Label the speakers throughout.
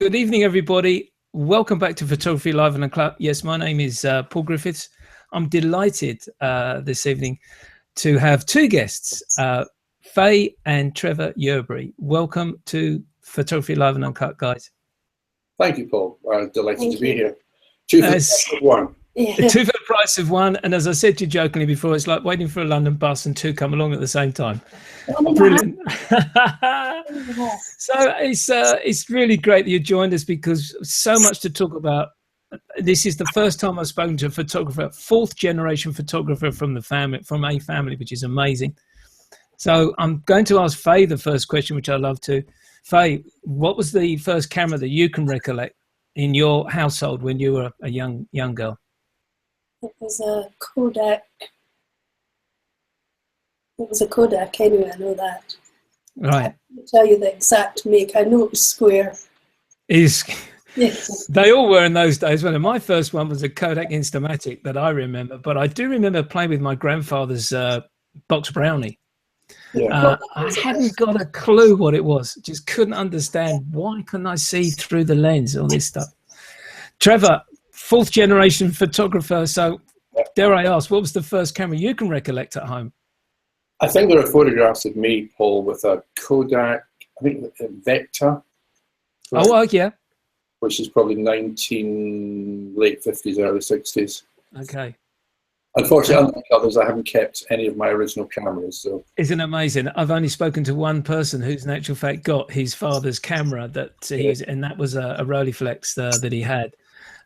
Speaker 1: Good evening, everybody. Welcome back to Photography Live and Uncut. Yes, my name is Paul Griffiths. I'm delighted this evening to have two guests, Faye and Trevor Yerbury. Welcome to Photography Live and Uncut, guys.
Speaker 2: Thank you, Paul. Delighted to be here. Two for the price of one.
Speaker 1: Yeah. Two for the price of one. And as I said to you jokingly before, it's like waiting for a London bus and two come along at the same time. Brilliant. So it's really great that you joined us because so much to talk about. This is the first time I've spoken to a photographer, fourth generation photographer from a family, which is amazing. So I'm going to ask Faye the first question, which I love to. Faye, what was the first camera that you can recollect in your household when you were a young girl?
Speaker 3: It was a Kodak. It was a Kodak anyway, I know that.
Speaker 1: Right.
Speaker 3: I can't tell you the exact make. I know it was square. Yes.
Speaker 1: They all were in those days. Well, my first one was a Kodak Instamatic that I remember, but I do remember playing with my grandfather's box brownie.
Speaker 2: Yeah.
Speaker 1: I hadn't got a clue what it was. Just couldn't understand why couldn't I see through the lens, all this stuff. Trevor, fourth generation photographer. So dare I ask, what was the first camera you can recollect at home?
Speaker 2: I think there are photographs of me, Paul, with a Kodak, I think a Vecta.
Speaker 1: Right? Oh, yeah.
Speaker 2: Which is probably late 50s, early 60s.
Speaker 1: Okay.
Speaker 2: Unfortunately, unlike others, I haven't kept any of my original cameras. So
Speaker 1: isn't it amazing? I've only spoken to one person who's in actual fact got his father's camera that he was, and that was a Rolleiflex that he had.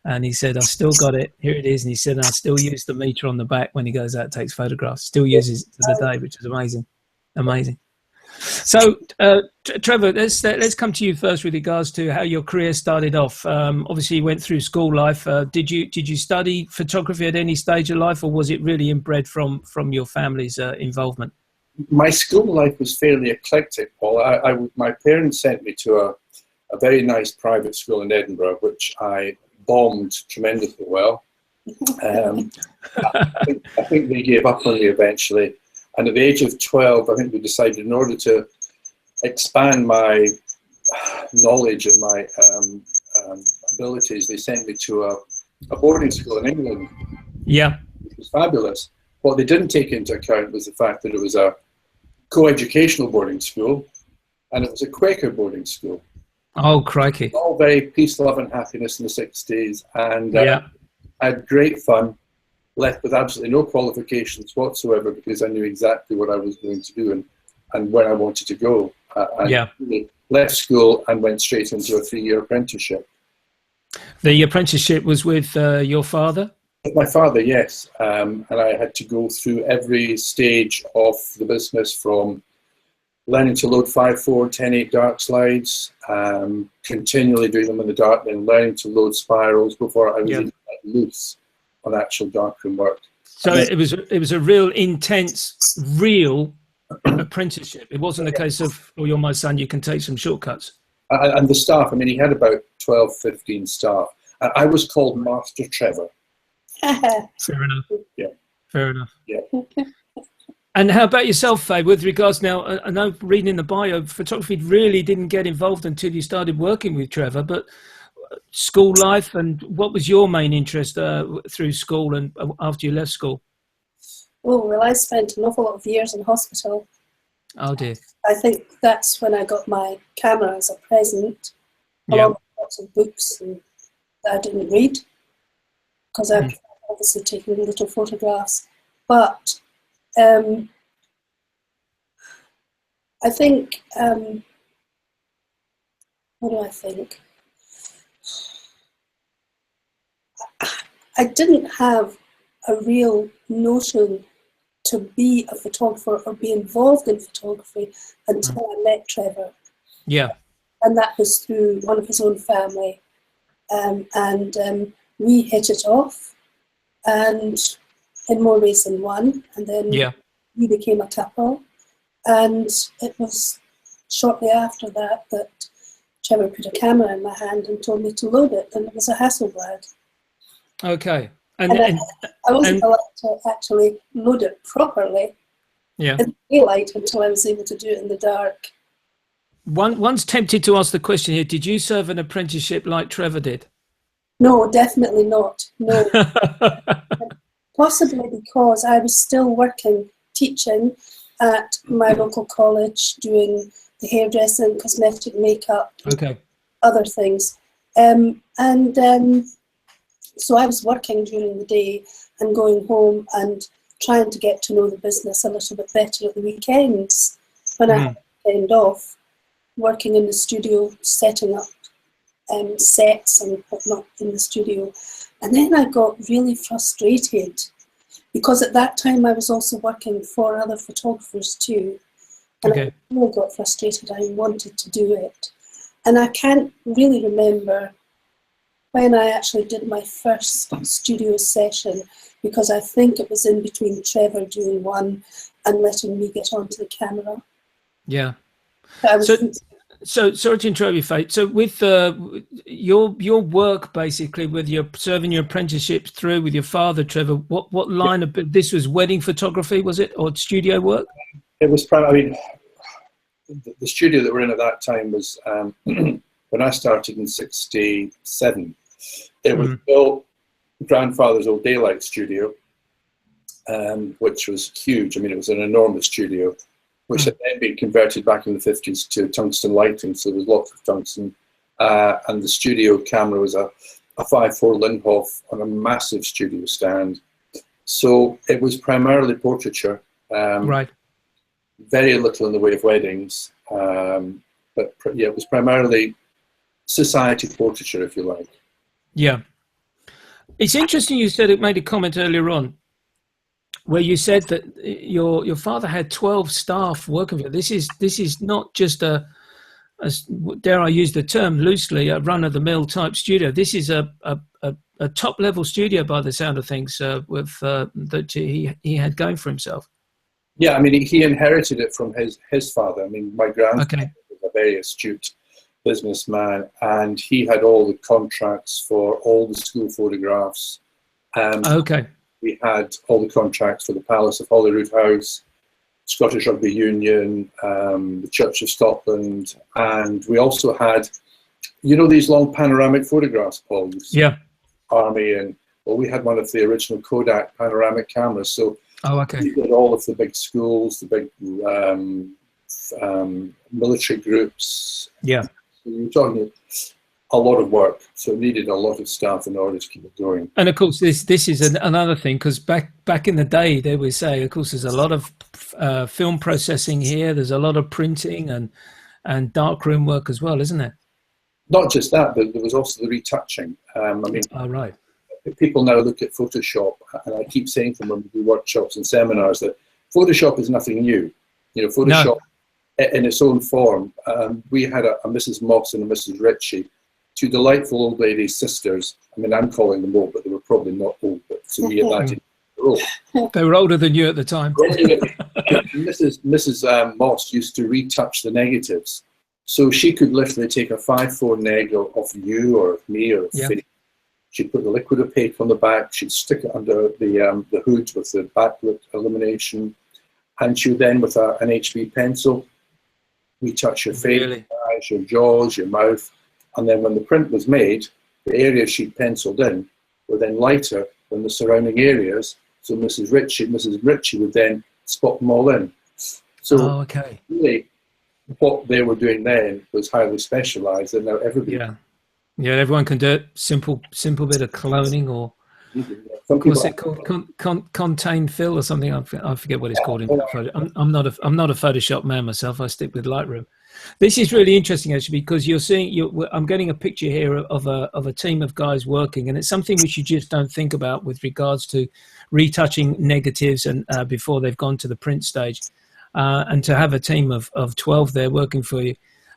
Speaker 1: And he said, I've still got it. Here it is. And he said, I still use the meter on the back when he goes out and takes photographs. Still uses it to the day, which is amazing. Amazing. So, Trevor, let's come to you first with regards to how your career started off. Obviously, you went through school life. Did you study photography at any stage of life, or was it really inbred from your family's involvement?
Speaker 2: My school life was fairly eclectic, Paul. My parents sent me to a very nice private school in Edinburgh, which I bombed tremendously well. I think they gave up on me eventually. And at the age of 12, I think we decided in order to expand my knowledge and my abilities, they sent me to a boarding school in England.
Speaker 1: Yeah.
Speaker 2: Which was fabulous. What they didn't take into account was the fact that it was a co-educational boarding school and it was a Quaker boarding school.
Speaker 1: Oh, crikey.
Speaker 2: All very peace, love and happiness in the 60s. And
Speaker 1: yeah.
Speaker 2: I had great fun. Left with absolutely no qualifications whatsoever because I knew exactly what I was going to do and where I wanted to go. I left school and went straight into a 3-year apprenticeship.
Speaker 1: The apprenticeship was with your father?
Speaker 2: With my father, yes. And I had to go through every stage of the business from learning to load 5.4, 10.8 dark slides, continually doing them in the dark, then learning to load spirals before I was even loose on actual darkroom work.
Speaker 1: So it was a real intense, real apprenticeship. It wasn't a case of, oh, you're my son, you can take some shortcuts.
Speaker 2: And the staff, I mean, he had about 12, 15 staff. I was called Master Trevor.
Speaker 1: Fair enough.
Speaker 2: Yeah.
Speaker 1: Fair enough.
Speaker 2: Yeah.
Speaker 1: And how about yourself, Faye, with regards now, I know reading in the bio, photography really didn't get involved until you started working with Trevor, but school life, and what was your main interest through school and after you left school?
Speaker 3: Oh, well, I spent an awful lot of years in hospital.
Speaker 1: Oh, dear.
Speaker 3: I think that's when I got my camera as a present, along with lots of books that I didn't read, because I've obviously taken little photographs. But I think, what do I think? I didn't have a real notion to be a photographer or be involved in photography until I met Trevor.
Speaker 1: Yeah.
Speaker 3: And that was through one of his own family. We hit it off, and in more ways than one. And then we became a couple. And it was shortly after that that Trevor put a camera in my hand and told me to load it. And it was a Hasselblad.
Speaker 1: Okay.
Speaker 3: And I wasn't allowed to actually load it properly in daylight until I was able to do it in the dark.
Speaker 1: One's tempted to ask the question here, did you serve an apprenticeship like Trevor did?
Speaker 3: No, definitely not. No. Possibly because I was still working, teaching at my local college, doing the hairdressing, cosmetic, makeup, other things. So I was working during the day and going home and trying to get to know the business a little bit better at the weekends when I had the weekend off, working in the studio, setting up sets and whatnot in the studio. And then I got really frustrated because at that time I was also working for other photographers too. And I really got frustrated. I wanted to do it. And I can't really remember when I actually did my first studio session, because I think it was in between Trevor doing one and letting me get onto the camera.
Speaker 1: Yeah. So sorry to interrupt you, Faye. So with your work, basically, with your serving your apprenticeship through with your father, Trevor, what line of this was wedding photography, was it, or studio work?
Speaker 2: It was primarily. I mean, the studio that we're in at that time was when I started in '67. It was still grandfather's old daylight studio, which was huge. I mean, it was an enormous studio, which had then been converted back in the 50s to tungsten lighting, so there was lots of tungsten. And the studio camera was a 5.4 Linhof on a massive studio stand. So it was primarily portraiture. Very little in the way of weddings. But yeah, it was primarily society portraiture, if you like. Yeah.
Speaker 1: It's interesting you said, it made a comment earlier on where you said that your father had 12 staff working for you. This is not just a dare I use the term loosely, a run-of-the-mill type studio. This is a top-level studio by the sound of things with that he had going for himself.
Speaker 2: Yeah, I mean, he inherited it from his father. I mean, my grandfather was a very astute businessman, and he had all the contracts for all the school photographs. We had all the contracts for the Palace of Holyrood House, Scottish Rugby Union, the Church of Scotland, and we also had, you know, these long panoramic photographs, Paul?
Speaker 1: Yeah.
Speaker 2: Army, and well, we had one of the original Kodak panoramic cameras. So we did all of the big schools, the big military groups.
Speaker 1: Yeah.
Speaker 2: So you're talking a lot of work, so it needed a lot of staff in order to keep it going.
Speaker 1: And of course, this is another thing, because back in the day, they would say, of course, there's a lot of film processing here. There's a lot of printing and darkroom work as well, isn't there?
Speaker 2: Not just that, but there was also the retouching. I mean, people now look at Photoshop, and I keep saying to them when we do workshops and seminars that Photoshop is nothing new. You know, Photoshop in its own form. We had a Mrs. Moss and a Mrs. Ritchie, two delightful old ladies, sisters. I mean, I'm calling them old, but they were probably not old, but to me, imagine they were old.
Speaker 1: They were older than you at the time.
Speaker 2: Mrs. Moss used to retouch the negatives. So she could literally take a 5.4 neg of you or of me or of Faye. She'd put the liquid opaque on the back. She'd stick it under the hood with the backlit illumination. And she would then, with an HB pencil, retouch your face, your eyes, your jaws, your mouth. And then when the print was made, the areas she'd penciled in were then lighter than the surrounding areas. So Mrs. Ritchie would then spot them all in. So really, what they were doing then was highly specialized, and now everybody.
Speaker 1: Yeah, everyone can do it. Simple bit of cloning, or what's it called? Contained fill or something. I forget what it's called. I'm not a Photoshop man myself. I stick with Lightroom. This is really interesting, actually, because you're seeing. I'm getting a picture here of a team of guys working, and it's something which you just don't think about with regards to retouching negatives and before they've gone to the print stage. And to have a team of 12 there working for you,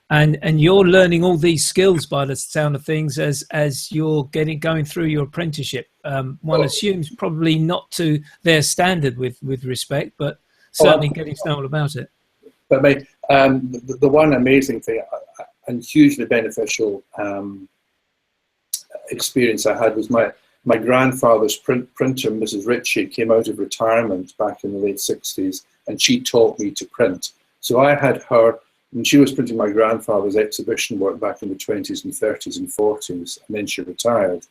Speaker 1: and you're learning all these skills by the sound of things as you're going through your apprenticeship. One assumes probably not to their standard with respect, but certainly getting to know all about it.
Speaker 2: But mate, the one amazing thing and hugely beneficial experience I had was my grandfather's printer, Mrs. Ritchie, came out of retirement back in the late 60s, and she taught me to print. So I had her And she was printing my grandfather's exhibition work back in the 20s and 30s and 40s, and then she retired.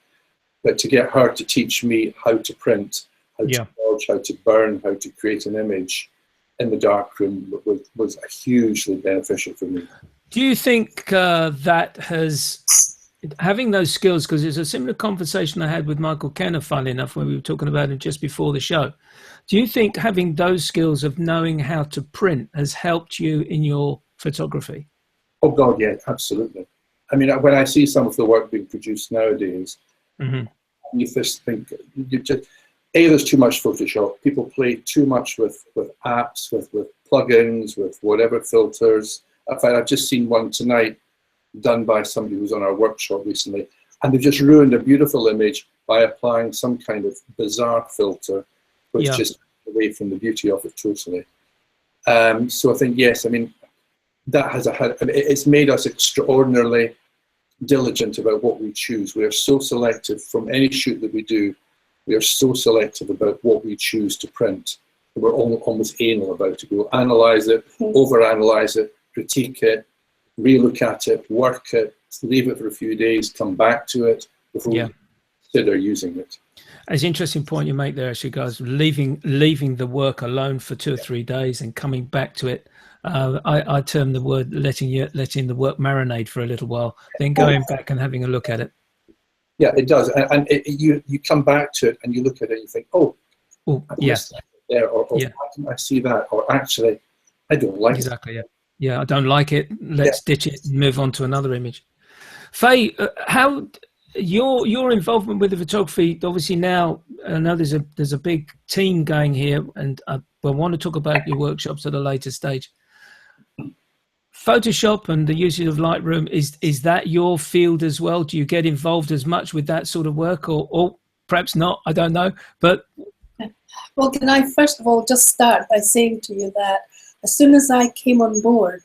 Speaker 2: But to get her to teach me how to print, how to forge, how to burn, how to create an image in the darkroom was hugely beneficial for me.
Speaker 1: Do you think that having those skills, because it's a similar conversation I had with Michael Kenner, funnily enough, when we were talking about it just before the show. Do you think having those skills of knowing how to print has helped you in your photography?
Speaker 2: Oh God, yeah, absolutely. I mean, when I see some of the work being produced nowadays, you just think, there's too much Photoshop. People play too much with apps, with plugins, with whatever filters. In fact, I've just seen one tonight done by somebody who was on our workshop recently, and they've just ruined a beautiful image by applying some kind of bizarre filter, which just takes away from the beauty of it totally. So I think, yes, I mean, that it's made us extraordinarily diligent about what we choose. We are so selective from any shoot that we do. We are so selective about what we choose to print. We're almost anal about it. We'll analyze it, overanalyze it, critique it, relook at it, work it, leave it for a few days, come back to it before we consider using it.
Speaker 1: It's an interesting point you make there, actually, guys. Leaving the work alone for 2 or 3 days and coming back to it. I term the word letting the work marinate for a little while, then going back and having a look at it.
Speaker 2: Yeah, it does, and you come back to it and you look at it and you think, yes, there, or why didn't I see that, or actually, I don't like it.
Speaker 1: Exactly. Yeah, I don't like it. Let's ditch it and move on to another image. Faye, how your involvement with the photography? Obviously now, I know there's a big team going here, and I want to talk about your workshops at a later stage. Photoshop and the usage of Lightroom, is that your field as well? Do you get involved as much with that sort of work, or perhaps not? I don't know. But
Speaker 3: well, can I first of all just start by saying to you that as soon as I came on board,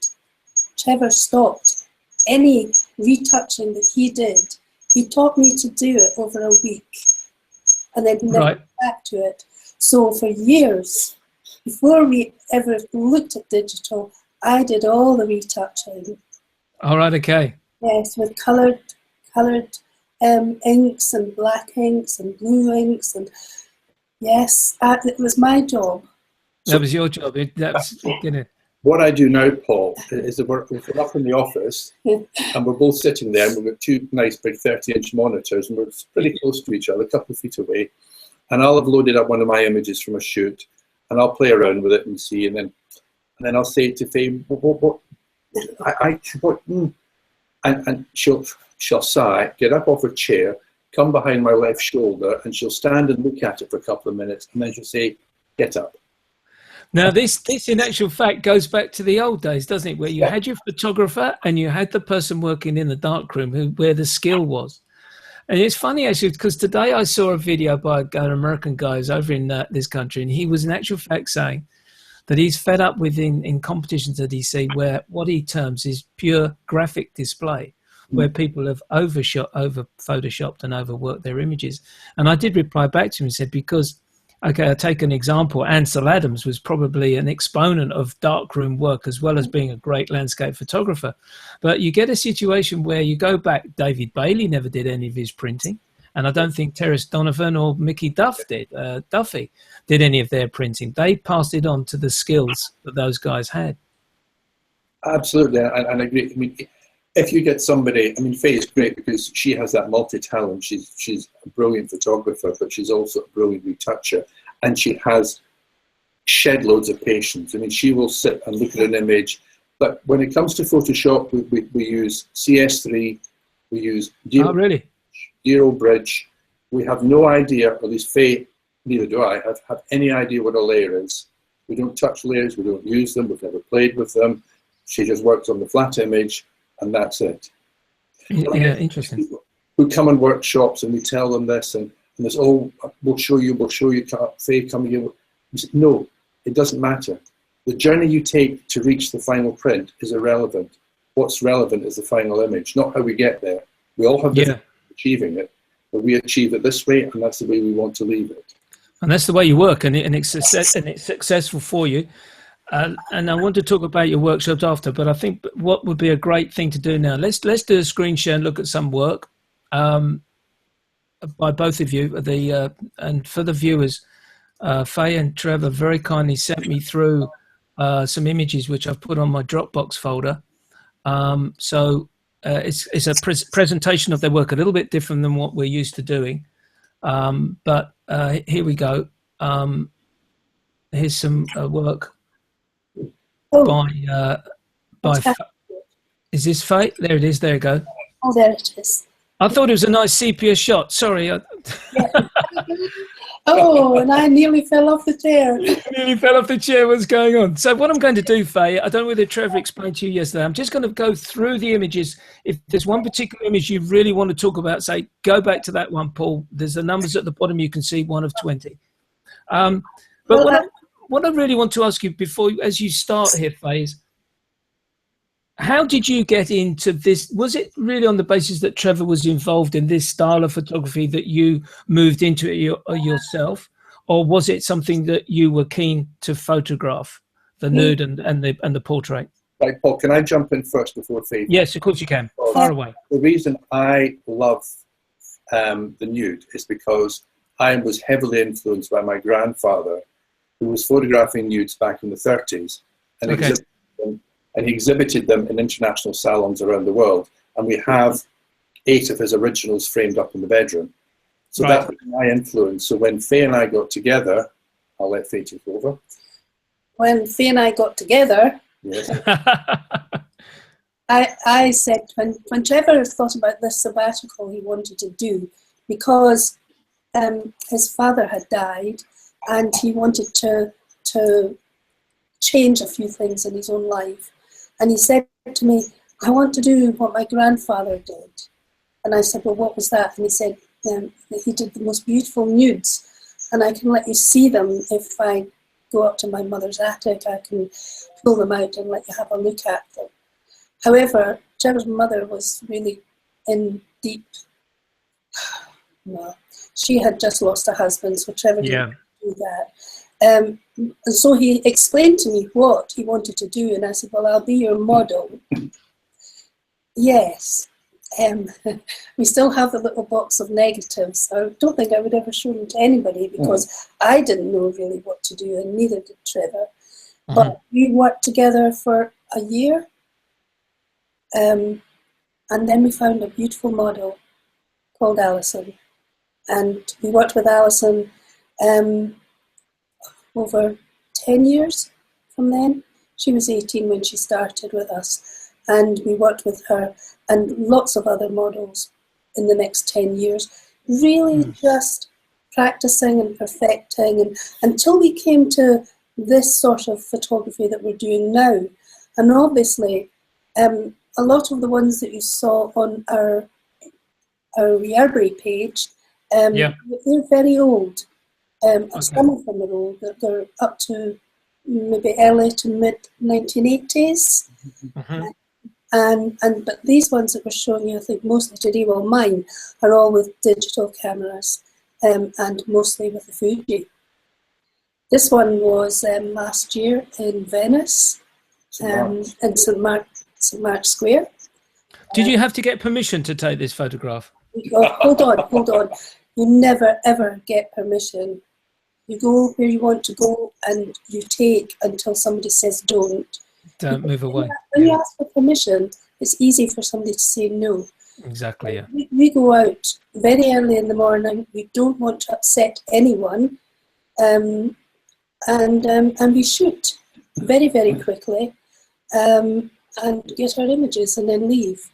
Speaker 3: Trevor stopped any retouching that he did. He taught me to do it over a week, and then never went back to it. So for years, before we ever looked at digital, I did all the retouching.
Speaker 1: All right, okay.
Speaker 3: Yes, with coloured inks and black inks and blue inks, and yes, it was my job.
Speaker 1: That was your job.
Speaker 2: What I do now, Paul, is that we're up in the office and we're both sitting there, and we've got 2 nice big 30-inch monitors, and we're pretty close to each other, a couple of feet away. And I'll have loaded up one of my images from a shoot, and I'll play around with it and see, and then I'll say to Faye, and she'll sigh, get up off her chair, come behind my left shoulder, and she'll stand and look at it for a couple of minutes, and then she'll say, get up.
Speaker 1: Now, this in actual fact goes back to the old days, doesn't it? Where you had your photographer and you had the person working in the darkroom where the skill was. And it's funny, actually, because today I saw a video by an American guy who's over in this country, and he was in actual fact saying that he's fed up with in competitions that he sees where what he terms is pure graphic display, where people have over photoshopped and overworked their images. And I did reply back to him and said, because, okay, I'll take an example. Ansel Adams was probably an exponent of darkroom work as well as being a great landscape photographer. But you get a situation where you go back, David Bailey never did any of his printing. And I don't think Terence Donovan or Mickey Duffy did any of their printing. They passed it on to the skills that those guys had.
Speaker 2: Absolutely, and I agree. I mean, if you get somebody, I mean, Faye is great because she has that multi-talent. She's a brilliant photographer, but she's also a brilliant retoucher, and she has shed loads of patience. I mean, she will sit and look at an image, but when it comes to Photoshop, we use CS3, we use Zero Bridge. We have no idea, or at least Faye, neither do I, have any idea what a layer is. We don't touch layers, we don't use them, we've never played with them. She just works on the flat image, and that's it.
Speaker 1: Yeah, interesting.
Speaker 2: Who come on workshops and we tell them this, and there's, we'll show you, Faye, come here. We say, no, it doesn't matter. The journey you take to reach the final print is irrelevant. What's relevant is the final image, not how we get there. We all have different ways of achieving it, but we achieve it this way, and that's the way we want to leave it.
Speaker 1: And that's the way you work, and it's successful for you. And I want to talk about your workshops after, but I think what would be a great thing to do now, let's do a screen share and look at some work by both of you. And for the viewers, Faye and Trevor very kindly sent me through some images which I've put on my Dropbox folder. So it's a presentation of their work, a little bit different than what we're used to doing. But here we go. Here's some work. By is this Faye? There it is. There you go.
Speaker 3: Oh, there it is.
Speaker 1: I thought it was a nice sepia shot. Sorry.
Speaker 3: Yeah. Oh, and I nearly fell off the chair.
Speaker 1: Nearly fell off the chair. What's going on? So what I'm going to do, Faye, I don't know whether Trevor explained to you yesterday. I'm just going to go through the images. If there's one particular image you really want to talk about, say, go back to that one, Paul. There's the numbers at the bottom. You can see 1 of 20. But what I really want to ask you before, as you start here, Faye, is how did you get into this? Was it really on the basis that Trevor was involved in this style of photography that you moved into it yourself, or was it something that you were keen to photograph, the nude and the portrait?
Speaker 2: Right, Paul, can I jump in first before Faye?
Speaker 1: Yes, of course you can. Far away.
Speaker 2: The reason I love the nude is because I was heavily influenced by my grandfather, who was photographing nudes back in the 30s and, he exhibited them in international salons around the world. And we have 8 of his originals framed up in the bedroom. So that was my influence. So when Faye and I got together, I'll let Faye take over.
Speaker 3: When Faye and I got together,
Speaker 2: yes.
Speaker 3: I said, when Trevor thought about this sabbatical he wanted to do, because his father had died, and he wanted to change a few things in his own life. And he said to me, I want to do what my grandfather did. And I said, well, what was that? And he said, he did the most beautiful nudes. And I can let you see them if I go up to my mother's attic. I can pull them out and let you have a look at them. However, Trevor's mother was really in deep, well, she had just lost a husband, so Trevor didn't do that. And so he explained to me what he wanted to do, and I said, well, I'll be your model. Yes. We still have the little box of negatives. I don't think I would ever show them to anybody because I didn't know really what to do, and neither did Trevor. But we worked together for a year, and then we found a beautiful model called Alison. And we worked with Alison over 10 years from then. She was 18 when she started with us, and we worked with her and lots of other models in the next 10 years, really just practicing and perfecting, and until we came to this sort of photography that we're doing now. And obviously, a lot of the ones that you saw on our Yerbury page, they're very old. Some of them are old. They're up to maybe early to mid 1980s. But these ones that we're showing you, I think mostly today, well, mine are all with digital cameras, and mostly with the Fuji. This one was last year in Venice, in St. Mark's Square.
Speaker 1: Did you have to get permission to take this photograph?
Speaker 3: Hold on. You never ever get permission. You go where you want to go, and you take until somebody says don't.
Speaker 1: Don't move away.
Speaker 3: When you ask for permission, it's easy for somebody to say no.
Speaker 1: Exactly, yeah.
Speaker 3: We go out very early in the morning. We don't want to upset anyone, and we shoot very, very quickly, and get our images and then leave.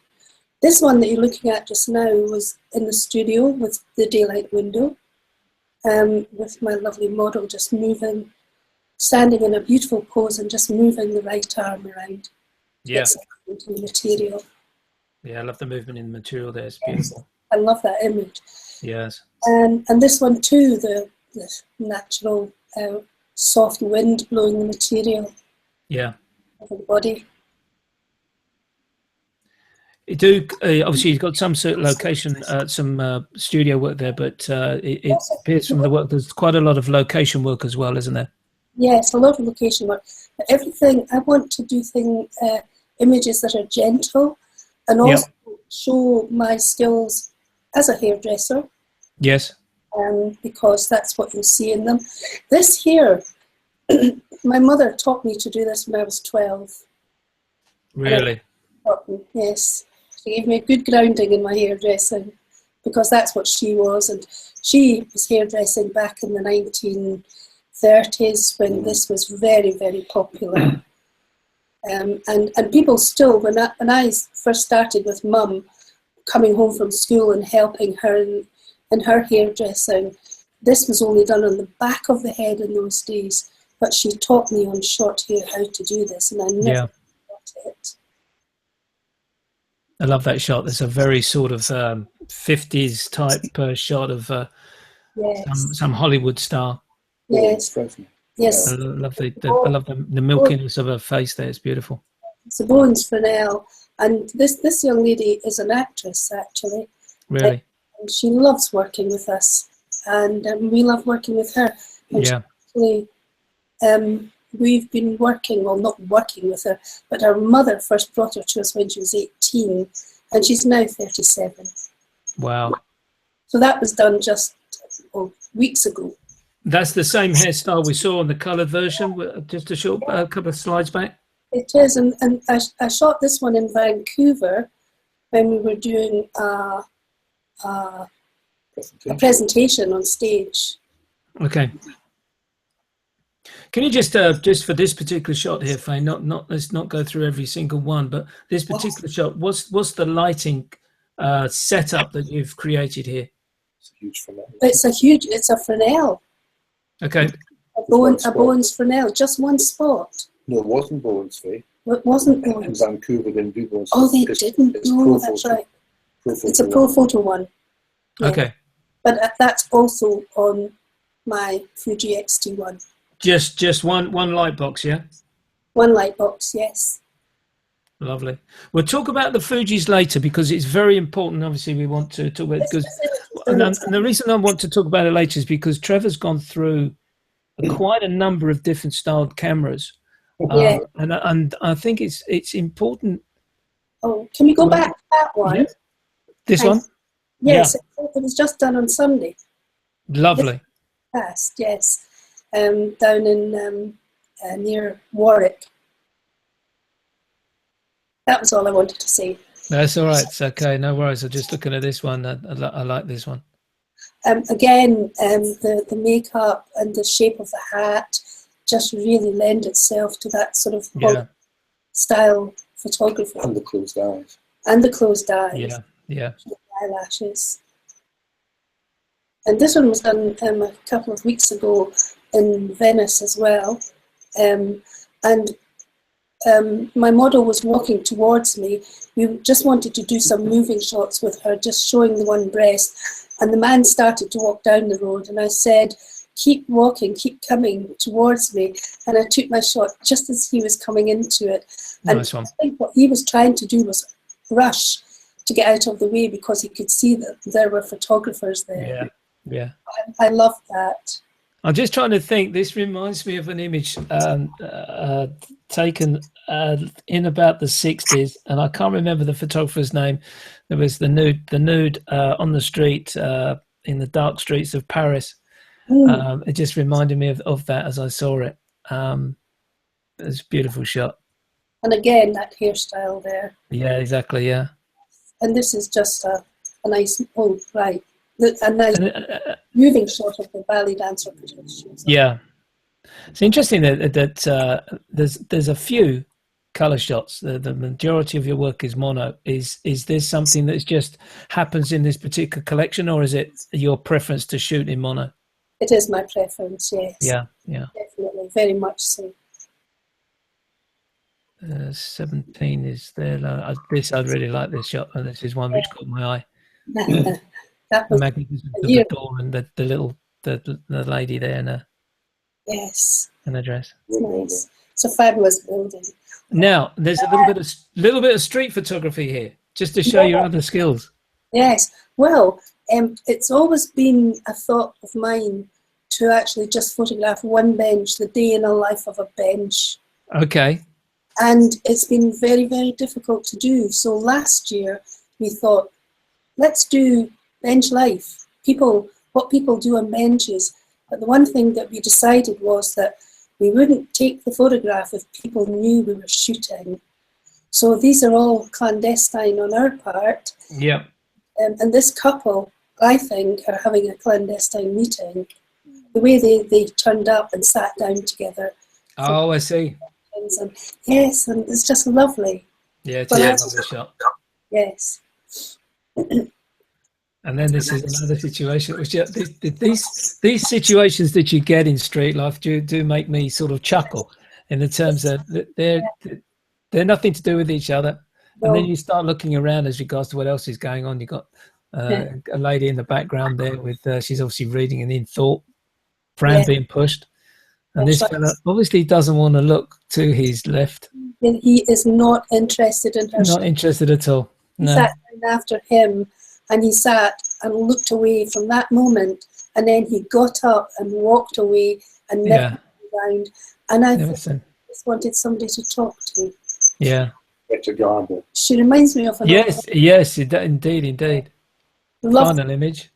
Speaker 3: This one that you're looking at just now was in the studio with the daylight window, with my lovely model just moving, standing in a beautiful pose and just moving the right arm around.
Speaker 1: Yeah.
Speaker 3: Into the material.
Speaker 1: Yeah, I love the movement in the material there. It's beautiful.
Speaker 3: I love that image.
Speaker 1: Yes.
Speaker 3: And this one too, the natural soft wind blowing the material.
Speaker 1: Yeah.
Speaker 3: Over the body.
Speaker 1: You do obviously you've got some sort of location, some studio work there, but it appears from the work there's quite a lot of location work as well, isn't there?
Speaker 3: Yes, a lot of location work. But everything, I want to do images that are gentle and also show my skills as a hairdresser.
Speaker 1: Yes.
Speaker 3: Because that's what you'll see in them. This here, my mother taught me to do this when I was 12.
Speaker 1: Really?
Speaker 3: Yes. She gave me a good grounding in my hairdressing because that's what she was. And she was hairdressing back in the 1930s when this was very, very popular. And people still, when I first started with Mum, coming home from school and helping her in her hairdressing, this was only done on the back of the head in those days, but she taught me on short hair how to do this, and I never got it.
Speaker 1: I love that shot. There's a very sort of 50s type shot of some Hollywood star.
Speaker 3: Yes. Yes.
Speaker 1: I love the milkiness of her face there. It's beautiful.
Speaker 3: It's a Bowens Fresnel, and this young lady is an actress actually.
Speaker 1: Really?
Speaker 3: And she loves working with us, and we love working with her. And actually, we've been working, well, not working with her, but her mother first brought her to us when she was 18, and she's now 37.
Speaker 1: Wow.
Speaker 3: So that was done just weeks ago.
Speaker 1: That's the same hairstyle we saw on the coloured version, just a short couple of slides back.
Speaker 3: It is, and I shot this one in Vancouver when we were doing a presentation on stage.
Speaker 1: Okay. Can you just for this particular shot here, Faye, let's not go through every single one, but this particular shot, what's the lighting setup that you've created here?
Speaker 3: It's a Fresnel.
Speaker 1: Okay.
Speaker 3: A Bowens Fresnel, just one spot.
Speaker 2: No, it wasn't Bowens, Faye.
Speaker 3: It wasn't Bowens.
Speaker 2: In Vancouver, they didn't do Bowens.
Speaker 3: Oh, they didn't? No, that's right. It's a Pro Photo one. Yeah.
Speaker 1: Okay.
Speaker 3: But that's also on my Fuji X-T1.
Speaker 1: Just one light box, yeah?
Speaker 3: One light box, yes.
Speaker 1: Lovely. We'll talk about the Fujis later because it's very important. Obviously, we want to talk about it because, and the reason I want to talk about it later is because Trevor's gone through quite a number of different styled cameras, and I think it's important.
Speaker 3: Oh, can we go back to that one?
Speaker 1: Yeah. This one?
Speaker 3: Yes, it was just done on Sunday.
Speaker 1: Lovely.
Speaker 3: Past, yes, down in near Warwick. That was all I wanted to say.
Speaker 1: That's all right. It's okay. No worries. I'm just looking at this one. I like this one.
Speaker 3: Again, the makeup and the shape of the hat just really lend itself to that sort of style photography.
Speaker 2: And the closed eyes.
Speaker 3: And the closed eyes.
Speaker 1: Yeah.
Speaker 3: The eyelashes. And this one was done a couple of weeks ago in Venice as well. My model was walking towards me. We just wanted to do some moving shots with her, just showing the one breast. And the man started to walk down the road, and I said, keep walking, keep coming towards me. And I took my shot just as he was coming into it.
Speaker 1: Nice one.
Speaker 3: I think what he was trying to do was rush to get out of the way because he could see that there were photographers there.
Speaker 1: Yeah.
Speaker 3: I love that.
Speaker 1: I'm just trying to think. This reminds me of an image taken in about the 60s, and I can't remember the photographer's name. There was the nude on the street in the dark streets of Paris. It just reminded me of that as I saw it. It's a beautiful shot.
Speaker 3: And again, that hairstyle there.
Speaker 1: Yeah, exactly. Yeah. And
Speaker 3: this is just a nice. Oh, right. A nice moving shot of the ballet dancer.
Speaker 1: Yeah, it's interesting that there's a few color shots. The majority of your work is mono. Is this something that just happens in this particular collection, or is it your preference to shoot in mono?
Speaker 3: It is my preference. Yes.
Speaker 1: Yeah.
Speaker 3: Definitely, very much so.
Speaker 1: 17 is there. I really like this shot, and this is one which caught my eye.
Speaker 3: That was
Speaker 1: the door and the lady there in a dress.
Speaker 3: Nice. It's a fabulous building.
Speaker 1: Now there's a little bit of street photography here, just to show your other skills.
Speaker 3: Yes. Well, it's always been a thought of mine to actually just photograph one bench, the day in a life of a bench.
Speaker 1: Okay.
Speaker 3: And it's been very, very difficult to do. So last year we thought, let's do bench life. What people do on benches. But the one thing that we decided was that we wouldn't take the photograph if people knew we were shooting. So these are all clandestine on our part.
Speaker 1: Yeah.
Speaker 3: And this couple, I think, are having a clandestine meeting. The way they turned up and sat down together.
Speaker 1: Oh, I see.
Speaker 3: And yes, and it's just lovely.
Speaker 1: Yeah, it's a lovely shot.
Speaker 3: Yes.
Speaker 1: And then this is another situation, which these situations that you get in street life do make me sort of chuckle, in the terms that they're nothing to do with each other. And then you start looking around as regards to what else is going on. You've got a lady in the background there with, she's obviously reading and in thought, Fran being pushed. And this fella obviously doesn't want to look to his left.
Speaker 3: And he is not interested in her.
Speaker 1: Not interested at all. No.
Speaker 3: He sat down after him, and he sat and looked away from that moment, and then he got up and walked away and never came around. And I just wanted somebody to talk to.
Speaker 2: Yeah. Better garble.
Speaker 3: She reminds me of another.
Speaker 1: Yes, indeed. Final image.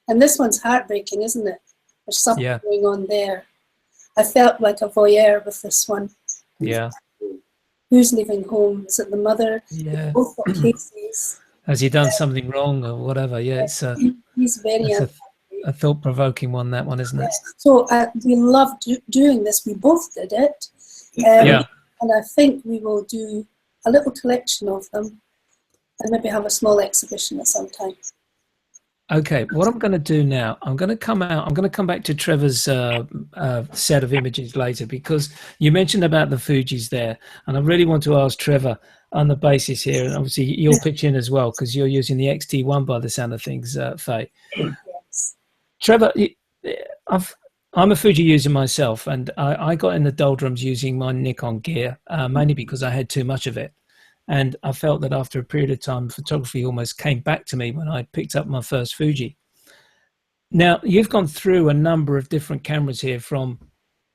Speaker 3: And this one's heartbreaking, isn't it? There's something going on there. I felt like a voyeur with this one.
Speaker 1: Yeah.
Speaker 3: Who's leaving home? Is it the mother?
Speaker 1: Yeah.
Speaker 3: Both got cases.
Speaker 1: Has he done something wrong or whatever? Yeah,
Speaker 3: he's very
Speaker 1: a thought-provoking one, that one, isn't it?
Speaker 3: So we love doing this. We both did it. And I think we will do a little collection of them and maybe have a small exhibition at some time.
Speaker 1: Okay, what I'm going to do now, I'm going to come back to Trevor's set of images later, because you mentioned about the Fujis there, and I really want to ask Trevor on the basis here, and obviously you'll pitch in as well, because you're using the XT1 by the sound of things, Faye.
Speaker 3: Yes.
Speaker 1: Trevor, I'm a Fuji user myself, and I got in the doldrums using my Nikon gear, mainly because I had too much of it. And I felt that after a period of time, photography almost came back to me when I picked up my first Fuji. Now, you've gone through a number of different cameras here, from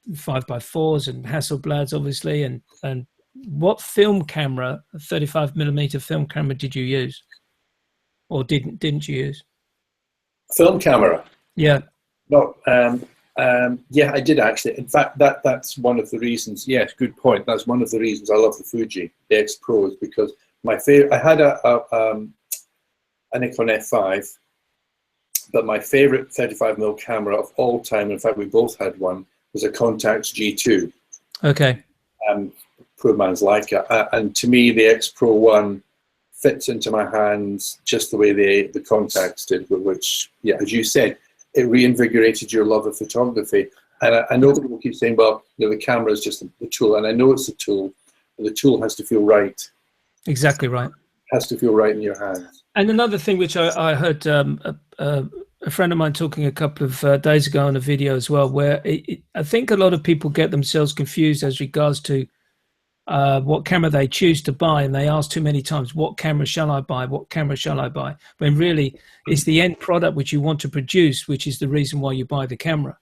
Speaker 1: 5x4s and Hasselblads, obviously. And what film camera, 35mm film camera, did you use? Or didn't you use?
Speaker 2: Film camera?
Speaker 1: Yeah.
Speaker 2: No, yeah, I did actually. In fact, that's one of the reasons. Yes, good point. That's one of the reasons I love the Fuji, the X Pros, because my favorite. I had a Nikon F5, but my favorite 35mm camera of all time, in fact, we both had one, was a Contax G2. Okay. Poor man's Leica, and to me, the X Pro one fits into my hands just the way the Contax did, which, yeah, as you said, it reinvigorated your love of photography. And I know people keep saying, well, the camera is just the tool. And I know it's a tool, but the tool has to feel right.
Speaker 1: Exactly right.
Speaker 2: It has to feel right in your hands.
Speaker 1: And another thing which I heard a friend of mine talking a couple of days ago on a video as well, where I think a lot of people get themselves confused as regards to what camera they choose to buy, and they ask too many times, what camera shall I buy, what camera shall I buy, when really it's the end product which you want to produce which is the reason why you buy the camera.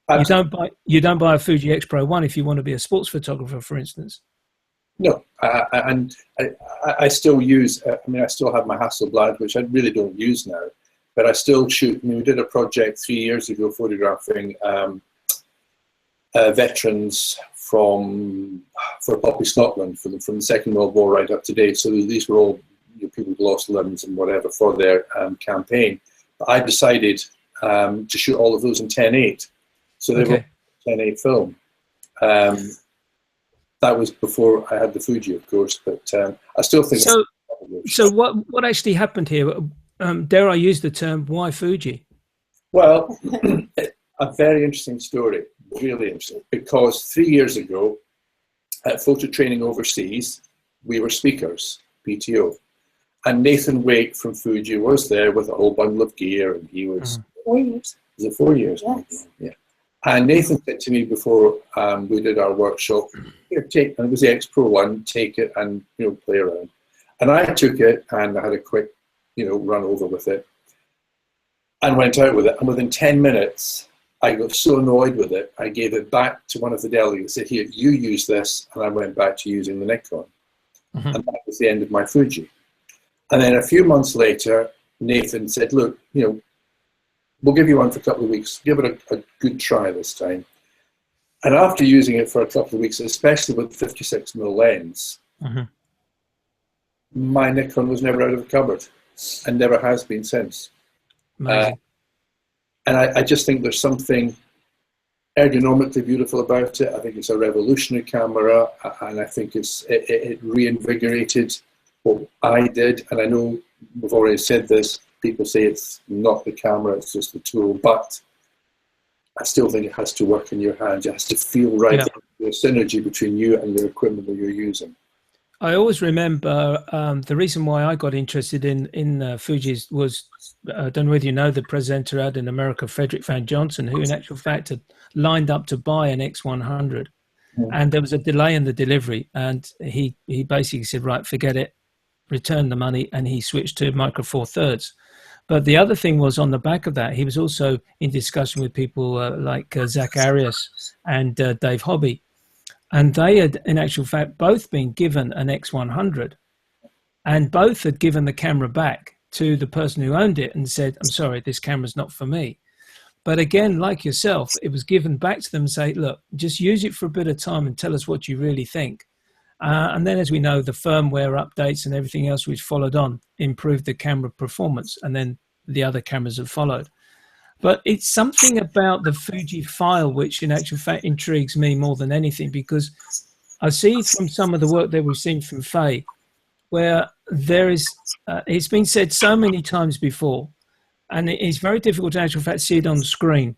Speaker 1: You don't buy a Fuji X Pro 1 if you want to be a sports photographer, for instance.
Speaker 2: No, and I still use, I still have my Hasselblad, which I really don't use now, but I still shoot. We did a project 3 years ago photographing veterans for Poppy Scotland, from the Second World War right up to date. So these were all people who lost limbs and whatever for their campaign. But I decided to shoot all of those in 10.8. So they were 10.8 film. That was before I had the Fuji, of course, but I still think...
Speaker 1: So what actually happened here? Dare I use the term, why Fuji?
Speaker 2: Well, a very interesting story. Really interesting, because 3 years ago at photo training overseas, we were speakers, PTO, and Nathan Wake from Fuji was there with a whole bundle of gear, and he was
Speaker 3: 4 years.
Speaker 2: Was it 4 years?
Speaker 3: Yes.
Speaker 2: Yeah. And Nathan said to me before we did our workshop, "Here, take," and it was the X Pro 1, take it and play around. And I took it and I had a quick run over with it and went out with it, and within 10 minutes I got so annoyed with it, I gave it back to one of the delegates, said, here, you use this, and I went back to using the Nikon.
Speaker 1: Mm-hmm.
Speaker 2: And that was the end of my Fuji. And then a few months later, Nathan said, look, we'll give you one for a couple of weeks. Give it a good try this time. And after using it for a couple of weeks, especially with 56mm lens,
Speaker 1: mm-hmm.
Speaker 2: my Nikon was never out of the cupboard and never has been since.
Speaker 1: Amazing.
Speaker 2: And I just think there's something ergonomically beautiful about it. I think it's a revolutionary camera, and I think it reinvigorated what I did. And I know we've already said this, people say it's not the camera, it's just the tool, but I still think it has to work in your hands. It has to feel right.
Speaker 1: Yeah.
Speaker 2: The synergy between you and your equipment that you're using.
Speaker 1: I always remember the reason why I got interested in Fuji's was, I don't know whether you know the presenter out in America, Frederick Van Johnson, who in actual fact had lined up to buy an X100.
Speaker 2: Mm.
Speaker 1: And there was a delay in the delivery. And he basically said, right, forget it, return the money. And he switched to Micro Four Thirds. But the other thing was, on the back of that, he was also in discussion with people like Zach Arias and Dave Hobby. And they had, in actual fact, both been given an X100, and both had given the camera back to the person who owned it and said, I'm sorry, this camera's not for me. But again, like yourself, it was given back to them and say, look, just use it for a bit of time and tell us what you really think. And then, as we know, the firmware updates and everything else which followed on improved the camera performance, and then the other cameras have followed. But it's something about the Fuji file which in actual fact intrigues me more than anything, because I see from some of the work that we've seen from Faye, where there is, it's been said so many times before, and it's very difficult to in actual fact see it on the screen.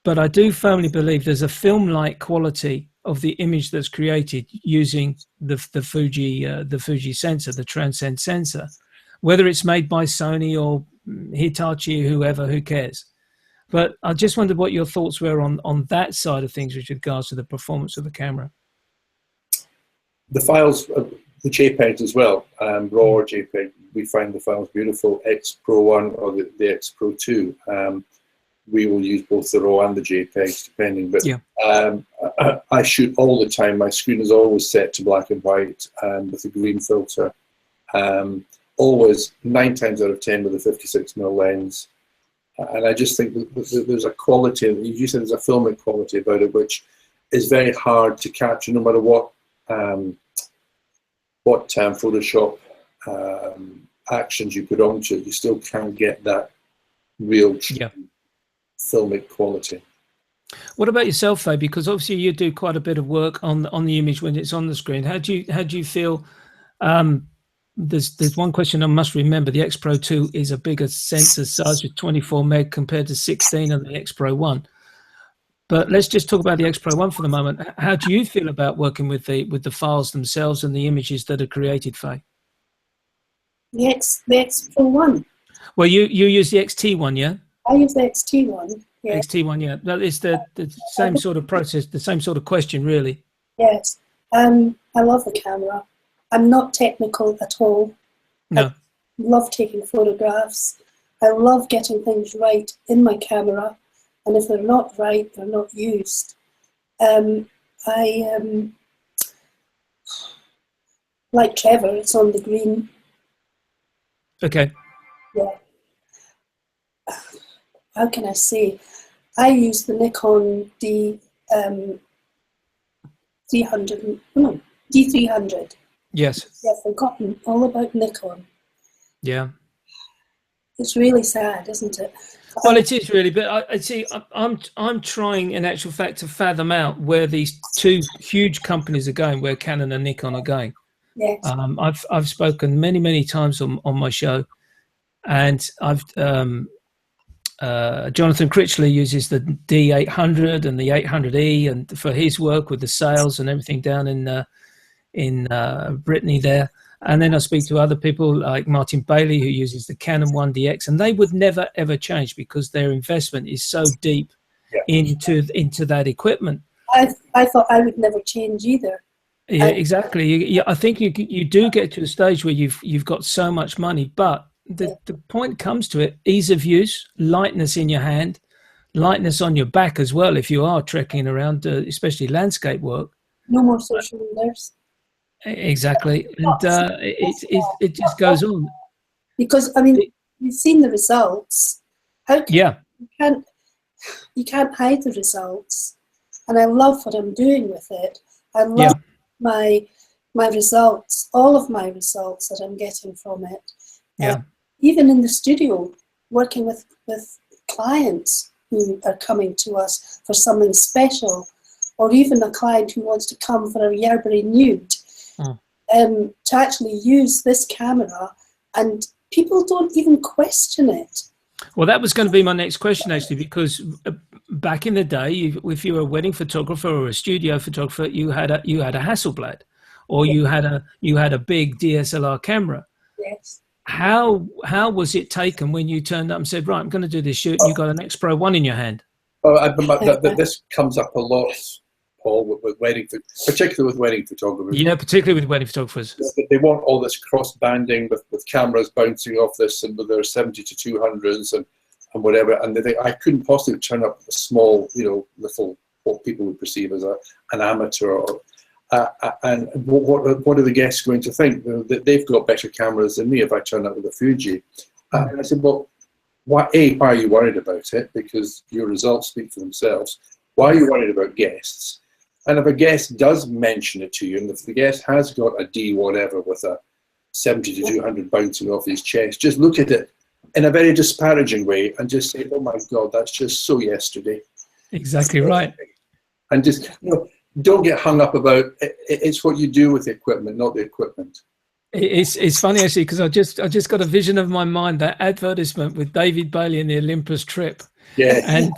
Speaker 1: But I do firmly believe there's a film-like quality of the image that's created using the Fuji sensor, the Transcend sensor, whether it's made by Sony or Hitachi, whoever, who cares? But I just wondered what your thoughts were on that side of things with regards to the performance of the camera.
Speaker 2: The files, the JPEGs as well, raw or JPEG, we find the files beautiful. X Pro 1 or the X Pro 2, we will use both the raw and the JPEGs depending. But
Speaker 1: yeah.
Speaker 2: I shoot all the time. My screen is always set to black and white with a green filter. Always 9 times out of 10 with a 56mm lens. And I just think that there's a quality, you said there's a filmic quality about it, which is very hard to capture no matter what Photoshop actions you put onto it. You still can't get that real filmic quality.
Speaker 1: What about yourself, Faye? Because obviously you do quite a bit of work on the image when it's on the screen. How do you feel? There's one question I must remember. The X Pro 2 is a bigger sensor size with 24 meg compared to 16 on the X Pro 1. But let's just talk about the X Pro 1 for the moment. How do you feel about working with the files themselves and the images that are created, Faye?
Speaker 3: The X Pro 1.
Speaker 1: Well, you use the XT one, yeah?
Speaker 3: I use the XT one. Yeah.
Speaker 1: XT one, yeah. That is the same sort of process, the same sort of question, really.
Speaker 3: Yes. I love the camera. I'm not technical at all.
Speaker 1: No.
Speaker 3: I love taking photographs. I love getting things right in my camera. And if they're not right, they're not used. Like Trevor, it's on the green.
Speaker 1: Okay.
Speaker 3: Yeah. How can I say? I use the Nikon D300.
Speaker 1: Yes.
Speaker 3: I've forgotten all about Nikon.
Speaker 1: Yeah.
Speaker 3: It's really sad, isn't it?
Speaker 1: Well, it is really, but I see. I'm trying, in actual fact, to fathom out where these two huge companies are going, where Canon and Nikon are going.
Speaker 3: Yes.
Speaker 1: I've spoken many times on my show, and I've Jonathan Critchley uses the D800 and the 800E, and for his work with the sales and everything down in Brittany there. And then I speak to other people like Martin Bailey, who uses the Canon 1DX, and they would never ever change because their investment is so deep into that equipment.
Speaker 3: I thought I would never change either.
Speaker 1: Yeah, exactly. I think you do get to a stage where you've got so much money, but the point comes to it: ease of use, lightness in your hand, lightness on your back as well if you are trekking around, especially landscape work.
Speaker 3: No more social leaders.
Speaker 1: Exactly, and it just goes on.
Speaker 3: Because I mean, you've seen the results. How can, you can't hide the results, and I love what I'm doing with it. I love my results, all of my results that I'm getting from it. Even in the studio, working with clients who are coming to us for something special, or even a client who wants to come for a Yerbury Nude, to actually use this camera, and people don't even question it.
Speaker 1: Well, that was going to be my next question, actually, because back in the day, if you were a wedding photographer or a studio photographer, you had a Hasselblad, or you had a big DSLR camera.
Speaker 3: Yes.
Speaker 1: How was it taken when you turned up and said, right, I'm going to do this shoot, and you got an X Pro 1 in your hand?
Speaker 2: Well, this comes up a lot, Paul, with particularly with wedding photographers.
Speaker 1: Yeah, particularly with wedding photographers.
Speaker 2: They want all this cross-banding with cameras bouncing off this, and with their 70 to 200s and whatever, and they think, I couldn't possibly turn up a small, little, what people would perceive as an amateur. And what are the guests going to think? That they've got better cameras than me if I turn up with a Fuji. And I said, well, why are you worried about it? Because your results speak for themselves. Why are you worried about guests? And if a guest does mention it to you, and if the guest has got a D whatever with a 70 to 200 bouncing off his chest, just look at it in a very disparaging way and just say, oh my God, that's just so yesterday.
Speaker 1: Exactly right.
Speaker 2: And just, don't get hung up about it. It's what you do with the equipment, not the equipment.
Speaker 1: It's funny, actually, because I just got a vision of my mind, that advertisement with David Bailey and the Olympus trip.
Speaker 2: Yeah.
Speaker 1: And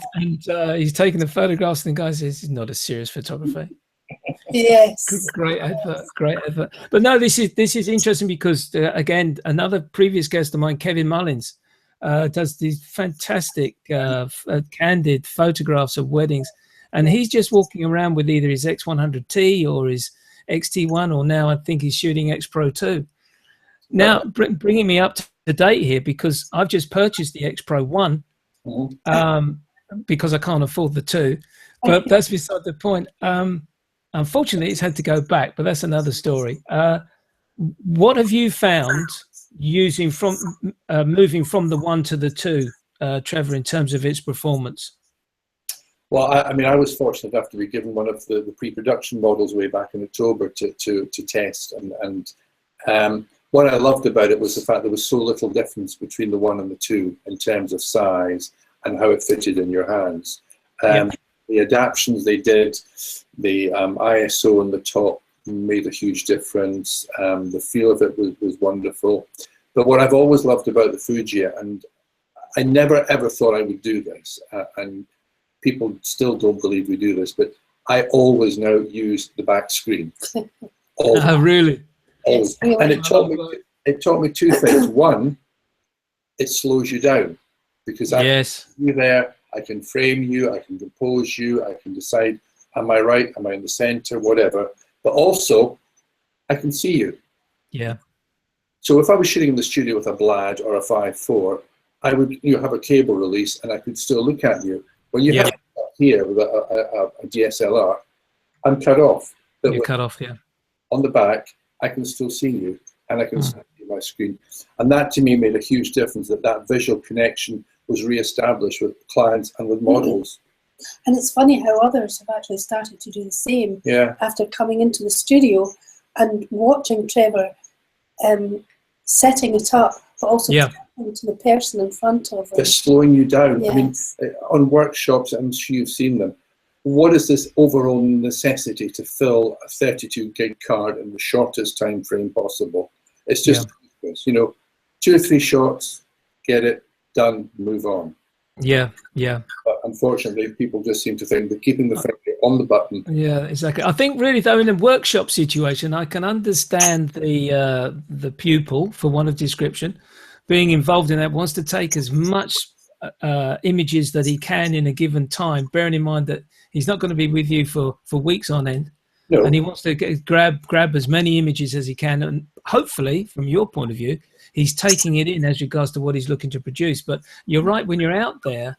Speaker 1: he's taking the photographs, and the guy says he's not a serious photographer.
Speaker 3: Yes.
Speaker 1: Great advert. But no, this is interesting because again, another previous guest of mine, Kevin Mullins, does these fantastic candid photographs of weddings, and he's just walking around with either his X100T or his XT1, or now I think he's shooting X Pro 2. Now, bringing me up to date here, because I've just purchased the X Pro 1 because I can't afford the 2, but that's beside the point. Unfortunately, it's had to go back, but that's another story. What have you found moving from the 1 to the 2, Trevor, in terms of its performance?
Speaker 2: Well, I was fortunate enough to be given one of the pre-production models way back in October to test, and what I loved about it was the fact there was so little difference between the 1 and the 2 in terms of size and how it fitted in your hands. The adaptions they did, the ISO on the top made a huge difference. The feel of it was wonderful. But what I've always loved about the Fuji, and I never ever thought I would do this, and people still don't believe we do this, but I always now use the back screen.
Speaker 1: Oh, really?
Speaker 2: Always. And it taught me two things. One, it slows you down, because I can see you there, I can frame you, I can compose you, I can decide, am I right, am I in the center, whatever. But also, I can see you.
Speaker 1: Yeah. So
Speaker 2: if I was shooting in the studio with a Blad or a 5.4, I would have a cable release and I could still look at you. When you have it here with a DSLR, I'm cut off. But
Speaker 1: you're cut off, yeah.
Speaker 2: On the back, I can still see you, and I can see my screen. And that to me made a huge difference, that visual connection was re-established with clients and with models.
Speaker 3: And it's funny how others have actually started to do the same after coming into the studio and watching Trevor setting it up, but also talking to the person in front of them.
Speaker 2: They're slowing you down.
Speaker 3: Yes.
Speaker 2: I mean, on workshops, I'm sure you've seen them. What is this overall necessity to fill a 32 gig card in the shortest time frame possible? It's just, 2 or 3 shots, get it done, move on.
Speaker 1: Yeah.
Speaker 2: But unfortunately, people just seem to think that keeping the finger on the button.
Speaker 1: Yeah, exactly. I think really, though, in a workshop situation, I can understand the pupil, for want of description, being involved in that, wants to take as much images that he can in a given time, bearing in mind that he's not going to be with you for weeks on end. No. And he wants to grab as many images as he can, and hopefully, from your point of view, he's taking it in as regards to what he's looking to produce. But you're right, when you're out there,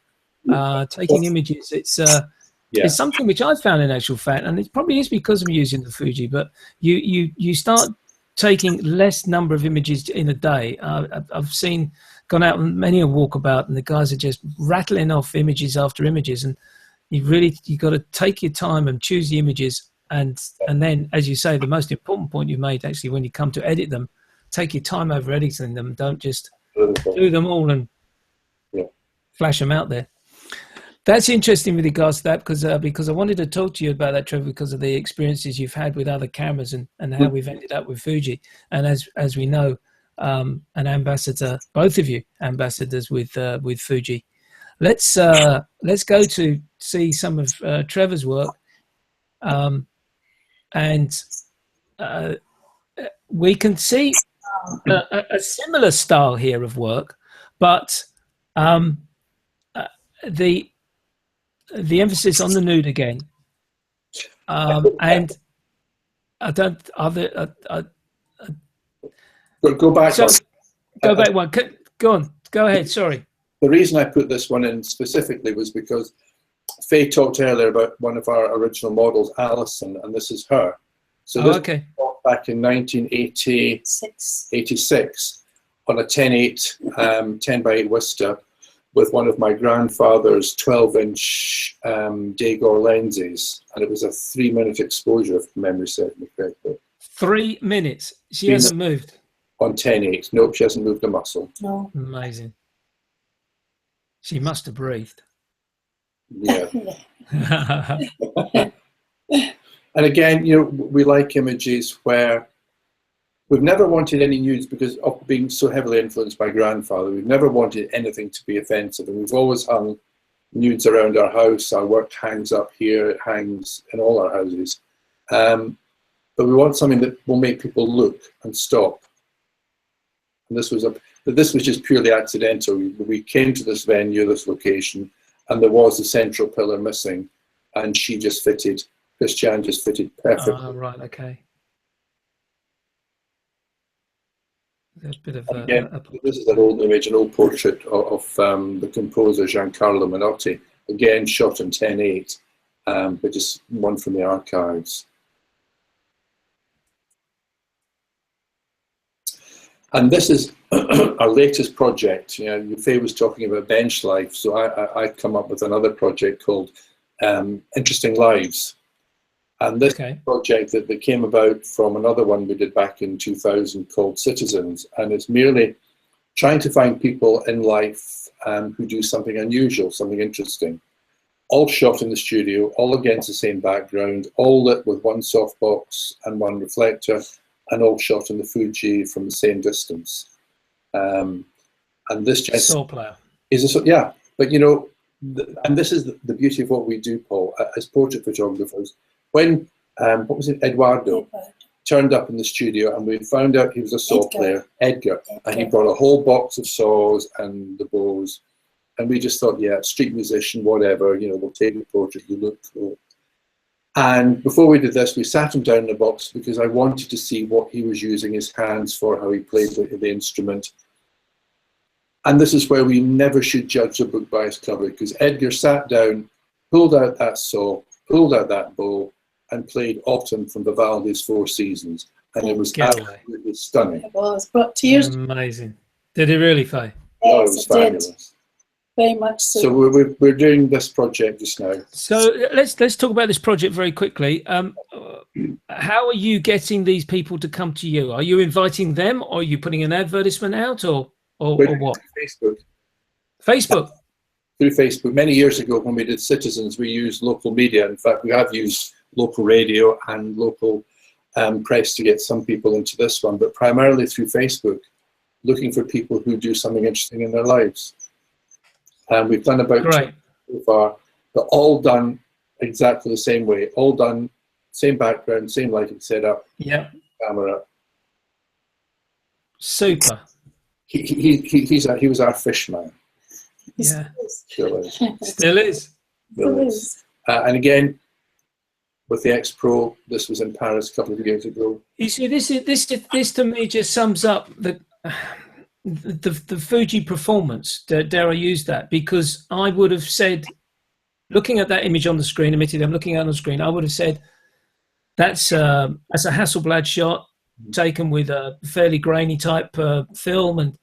Speaker 1: taking images. It's something which I've found in actual fact, and it probably is because I'm using the Fuji, but you start taking less number of images in a day. I've gone out on many a walkabout, and the guys are just rattling off images after images, and you got to take your time and choose the images, and then, as you say, the most important point you made actually, when you come to edit them, take your time over editing them. Don't just do them all and flash them out there. That's interesting with regards to that, because I wanted to talk to you about that, Trevor, because of the experiences you've had with other cameras and how we've ended up with Fuji. And as we know, an ambassador, both of you ambassadors with Fuji. Let's go to see some of Trevor's work, and we can see a similar style here of work, but the emphasis on the nude again, and I don't.
Speaker 2: Go back.
Speaker 1: So, go back one. Go on. Go ahead. Sorry.
Speaker 2: The reason I put this one in specifically was because Faye talked earlier about one of our original models, Alison, and this is her. So this was back in 1986 on a 10-8, 10x8 Vista, with one of my grandfather's 12-inch Dagor lenses, and it was a 3-minute exposure, if memory serves me correctly.
Speaker 1: 3 minutes. She hasn't moved.
Speaker 2: On 10-8. Nope, she hasn't moved a muscle.
Speaker 3: No.
Speaker 1: Amazing. She must have breathed.
Speaker 2: Yeah. And again, we like images where we've never wanted any nudes because of being so heavily influenced by grandfather. We've never wanted anything to be offensive, and we've always hung nudes around our house. Our work hangs up here, it hangs in all our houses. But we want something that will make people look and stop. And this was just purely accidental. We came to this venue, this location, and there was a central pillar missing, and Christiane just fitted perfectly.
Speaker 1: Oh, right, okay. There's a bit of
Speaker 2: this is an old image, an old portrait of the composer Giancarlo Menotti, again shot in 10-8, but just one from the archives. And this is our latest project. Faye was talking about bench life, so I come up with another project called Interesting Lives. And this project that came about from another one we did back in 2000 called Citizens, and it's merely trying to find people in life who do something unusual, something interesting. All shot in the studio, all against the same background, all lit with one softbox and one reflector, and all shot in the Fuji from the same distance. And this
Speaker 1: saw player
Speaker 2: is but and this is the beauty of what we do, Paul, as portrait photographers. When Eduardo turned up in the studio, and we found out he was a saw player, Edgar, and he brought a whole box of saws and the bows, and we just thought, street musician, whatever, we'll take the portrait, you look cool. And before we did this, we sat him down in a box because I wanted to see what he was using his hands for, how he played the instrument. And this is where we never should judge a book by its cover, because Edgar sat down, pulled out that saw, pulled out that bow, and played Autumn from Vivaldi's Four Seasons. And it was absolutely stunning.
Speaker 3: It was, brought tears.
Speaker 1: Amazing. Did it really, Faye?
Speaker 2: Oh, it was fabulous.
Speaker 3: Very much so.
Speaker 2: So we're doing this project just now.
Speaker 1: So let's talk about this project very quickly. How are you getting these people to come to you? Are you inviting them, or are you putting an advertisement out, or what? Facebook.
Speaker 2: Through Facebook. Many years ago, when we did Citizens, we used local media. In fact, we have used local radio and local press to get some people into this one, but primarily through Facebook, looking for people who do something interesting in their lives. And we've done about 20 so far, but all done exactly the same way. All done, same background, same lighting setup, camera.
Speaker 1: Super.
Speaker 2: He was our fish man.
Speaker 1: Yeah.
Speaker 2: Still is.
Speaker 1: Still is.
Speaker 2: Still is. And again, with the X Pro, this was in Paris a couple of years ago.
Speaker 1: You see, this to me just sums up the Fuji performance, dare I use that? Because I would have said, looking at that image on the screen, admittedly I'm looking at it on the screen, I would have said that's a Hasselblad shot taken with a fairly grainy type film,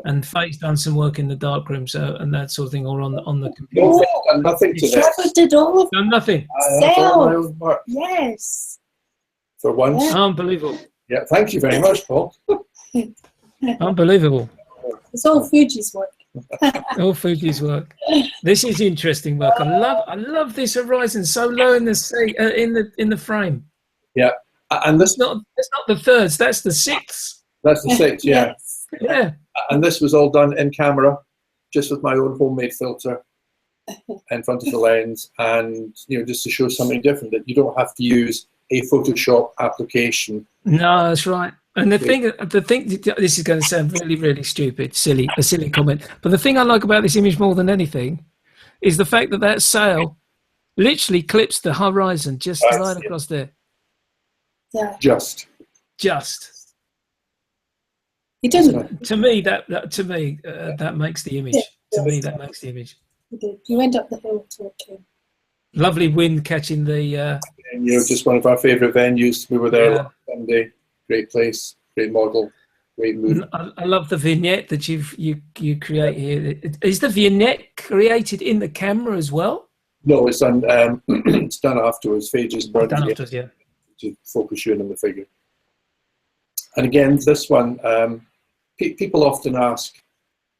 Speaker 1: and Faye's done some work in the darkroom, so and that sort of thing, or on the computer.
Speaker 2: No, I've done nothing to this.
Speaker 3: Trevor did all of
Speaker 1: Done nothing.
Speaker 2: I've done my own work.
Speaker 3: Yes.
Speaker 2: For once.
Speaker 3: Yeah.
Speaker 1: Unbelievable.
Speaker 2: Yeah, thank you very much, Paul.
Speaker 1: Unbelievable.
Speaker 3: It's all Fuji's work.
Speaker 1: All Fuji's work. This is interesting work. I love this horizon so low in the sea, in the frame.
Speaker 2: Yeah, and this
Speaker 1: It's not the thirds. That's the sixths.
Speaker 2: that's the 6. Yeah.
Speaker 3: Yes.
Speaker 1: Yeah.
Speaker 2: And this was all done in camera, just with my own homemade filter in front of the lens, and just to show something different, that you don't have to use a Photoshop application.
Speaker 1: No, that's right. And the thing, this is going to sound really, really stupid, a silly comment. But the thing I like about this image more than anything is the fact that sail literally clips the horizon just right across there.
Speaker 3: Yeah.
Speaker 2: Just.
Speaker 3: He didn't.
Speaker 1: To me, that makes the image. To me, that makes the image.
Speaker 3: He did. You went up the hill to it too.
Speaker 1: Lovely wind catching the.
Speaker 2: Just one of our favourite venues. We were there last Sunday. Great place, great model, great mood.
Speaker 1: I love the vignette that you create here. Is the vignette created in the camera as well?
Speaker 2: No, it's done. It's done afterwards. Faye just burned
Speaker 1: Done
Speaker 2: it
Speaker 1: afterwards, yeah.
Speaker 2: to focus you in on the figure. And again, this one, people often ask,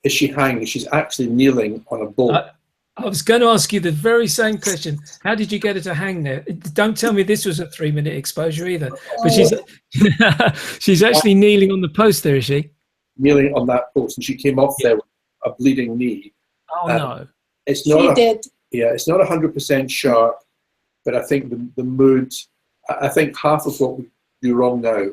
Speaker 2: is she hanging? She's actually kneeling on a boat.
Speaker 1: I was going to ask you the very same question. How did you get her to hang there? Don't tell me this was a 3-minute exposure either. But she's actually kneeling on the post there, is she?
Speaker 2: Kneeling on that post, and she came off there with a bleeding knee.
Speaker 1: Oh no!
Speaker 2: It's not.
Speaker 3: She did.
Speaker 2: Yeah, it's not 100% sharp, but I think the mood. I think half of what we do wrong now,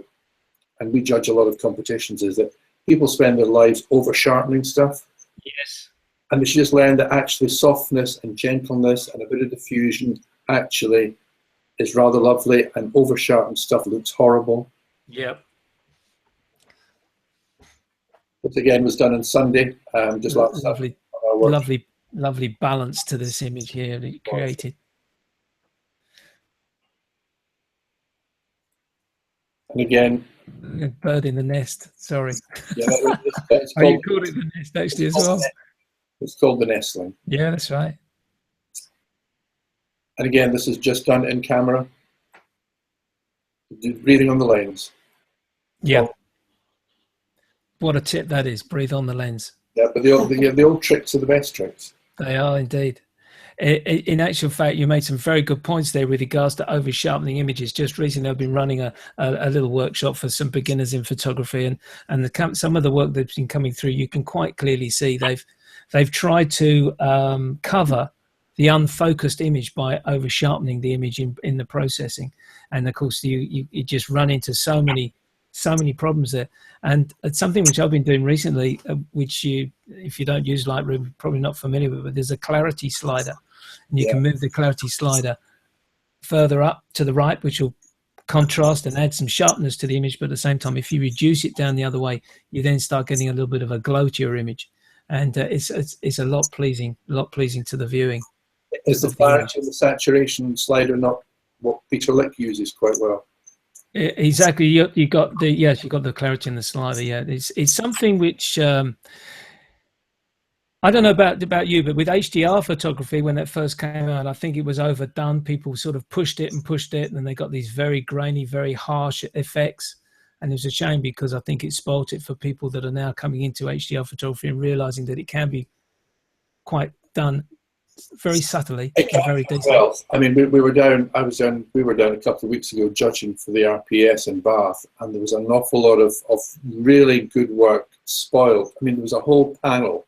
Speaker 2: and we judge a lot of competitions, is that people spend their lives over sharpening stuff.
Speaker 1: Yes.
Speaker 2: And they should just learn that actually softness and gentleness and a bit of diffusion actually is rather lovely, and over sharpened stuff looks horrible.
Speaker 1: Yep.
Speaker 2: This again was done on Sunday, just last
Speaker 1: lovely, lovely balance to this image here that you created.
Speaker 2: And again,
Speaker 1: bird in the nest. Sorry.
Speaker 2: Yeah,
Speaker 1: you called it the nest actually as well.
Speaker 2: It's called the nestling.
Speaker 1: Yeah, that's right.
Speaker 2: And again, this is just done in camera. Breathing on the lens.
Speaker 1: Yeah. What a tip that is. Breathe on the lens.
Speaker 2: Yeah, but the old tricks are the best tricks.
Speaker 1: They are indeed. In actual fact, you made some very good points there with regards to over sharpening images. Just recently, I've been running a little workshop for some beginners in photography, and some of the work that's been coming through, you can quite clearly see they've tried to cover the unfocused image by over sharpening the image in the processing, and of course you just run into so many problems there. And it's something which I've been doing recently, which if you don't use Lightroom, you're probably not familiar with, but there's a clarity slider, and you can move the clarity slider further up to the right, which will contrast and add some sharpness to the image. But at the same time, if you reduce it down the other way, you then start getting a little bit of a glow to your image, and it's a lot pleasing to the viewing.
Speaker 2: Is the clarity and the saturation slider not what Peter Lick uses quite well?
Speaker 1: Exactly. You got the clarity in the slider. Yeah, it's something which I don't know about you, but with HDR photography, when that first came out, I think it was overdone. People sort of pushed it, and then they got these very grainy, very harsh effects. And it's a shame, because I think it spoilt it for people that are now coming into HDR photography and realizing that it can be quite done very subtly and very decent.
Speaker 2: Well, I mean, we were down a couple of weeks ago judging for the RPS in Bath, and there was an awful lot of really good work spoiled. I mean, there was a whole panel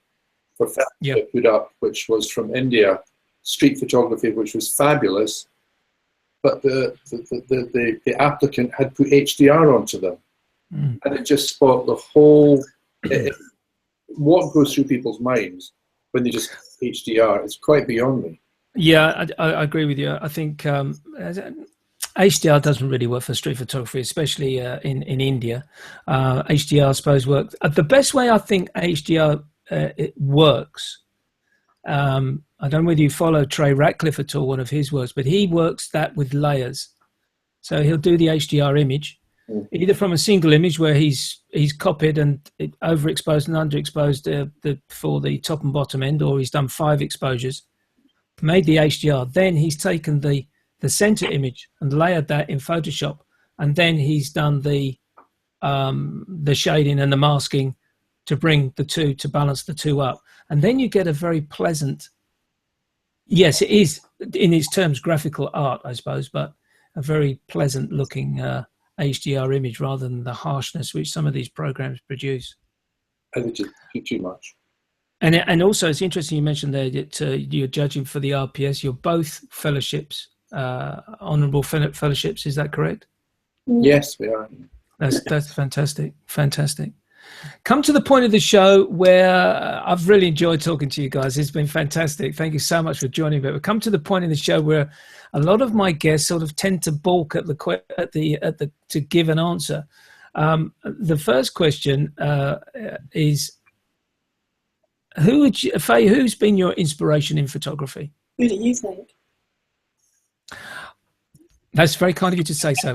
Speaker 2: for family put up, which was from India, street photography, which was fabulous, but the applicant had put HDR onto them, and it just spoiled the whole. What goes through people's minds when they just HDR? It's quite beyond me.
Speaker 1: Yeah, I agree with you. I think HDR doesn't really work for street photography, especially in India. HDR, I suppose, works. The best way I think HDR it works, I don't know whether you follow Trey Ratcliffe at all, one of his works, but he works that with layers. So he'll do the HDR image, either from a single image where he's copied and overexposed and underexposed for the top and bottom end, or he's done 5 exposures, made the HDR. Then he's taken the center image and layered that in Photoshop, and then he's done the shading and the masking to bring the two, to balance the two up. And then you get a very pleasant, yes, it is in its terms graphical art, I suppose, but a very pleasant looking HDR image rather than the harshness which some of these programs produce.
Speaker 2: I think it's too much.
Speaker 1: And also it's interesting you mentioned there that you're judging for the RPS. You're both fellowships, honourable fellowships, is that correct?
Speaker 2: Yes, we are.
Speaker 1: That's fantastic. Fantastic. Come to the point of the show where I've really enjoyed talking to you guys. It's been fantastic. Thank you so much for joining me. But come to the point in the show where a lot of my guests sort of tend to balk to give an answer. The first question is, Faye, who's been your inspiration in photography?
Speaker 3: Who do you think?
Speaker 1: That's very kind of you to say so.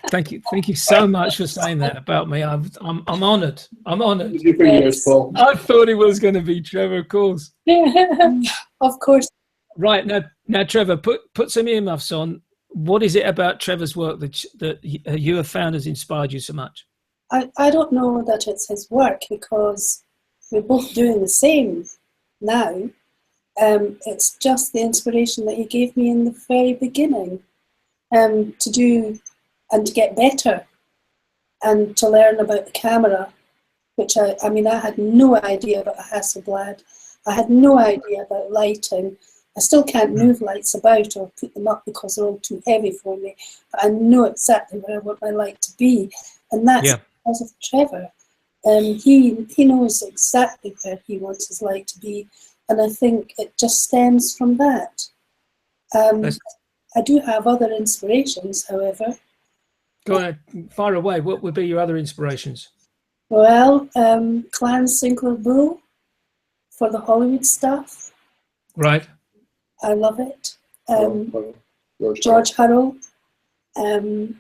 Speaker 1: Thank you so much for saying that about me. I'm honoured. I'm honoured.
Speaker 3: Yes.
Speaker 1: I thought it was going to be Trevor, of course.
Speaker 3: Of course.
Speaker 1: Right now, Trevor, put some earmuffs on. What is it about Trevor's work that you have found has inspired you so much?
Speaker 3: I don't know that it's his work, because we're both doing the same now. It's just the inspiration that he gave me in the very beginning. To do and to get better and to learn about the camera, which I mean, I had no idea about a Hasselblad. I had no idea about lighting. I still can't move lights about or put them up because they're all too heavy for me, but I know exactly where I want my light to be, and that's because of Trevor. He knows exactly where he wants his light to be, and I think it just stems from that. I do have other inspirations, however.
Speaker 1: Go ahead, fire away. What would be your other inspirations?
Speaker 3: Well, Clarence Sinclair Bull for the Hollywood stuff.
Speaker 1: Right.
Speaker 3: I love it. George Hurrell. And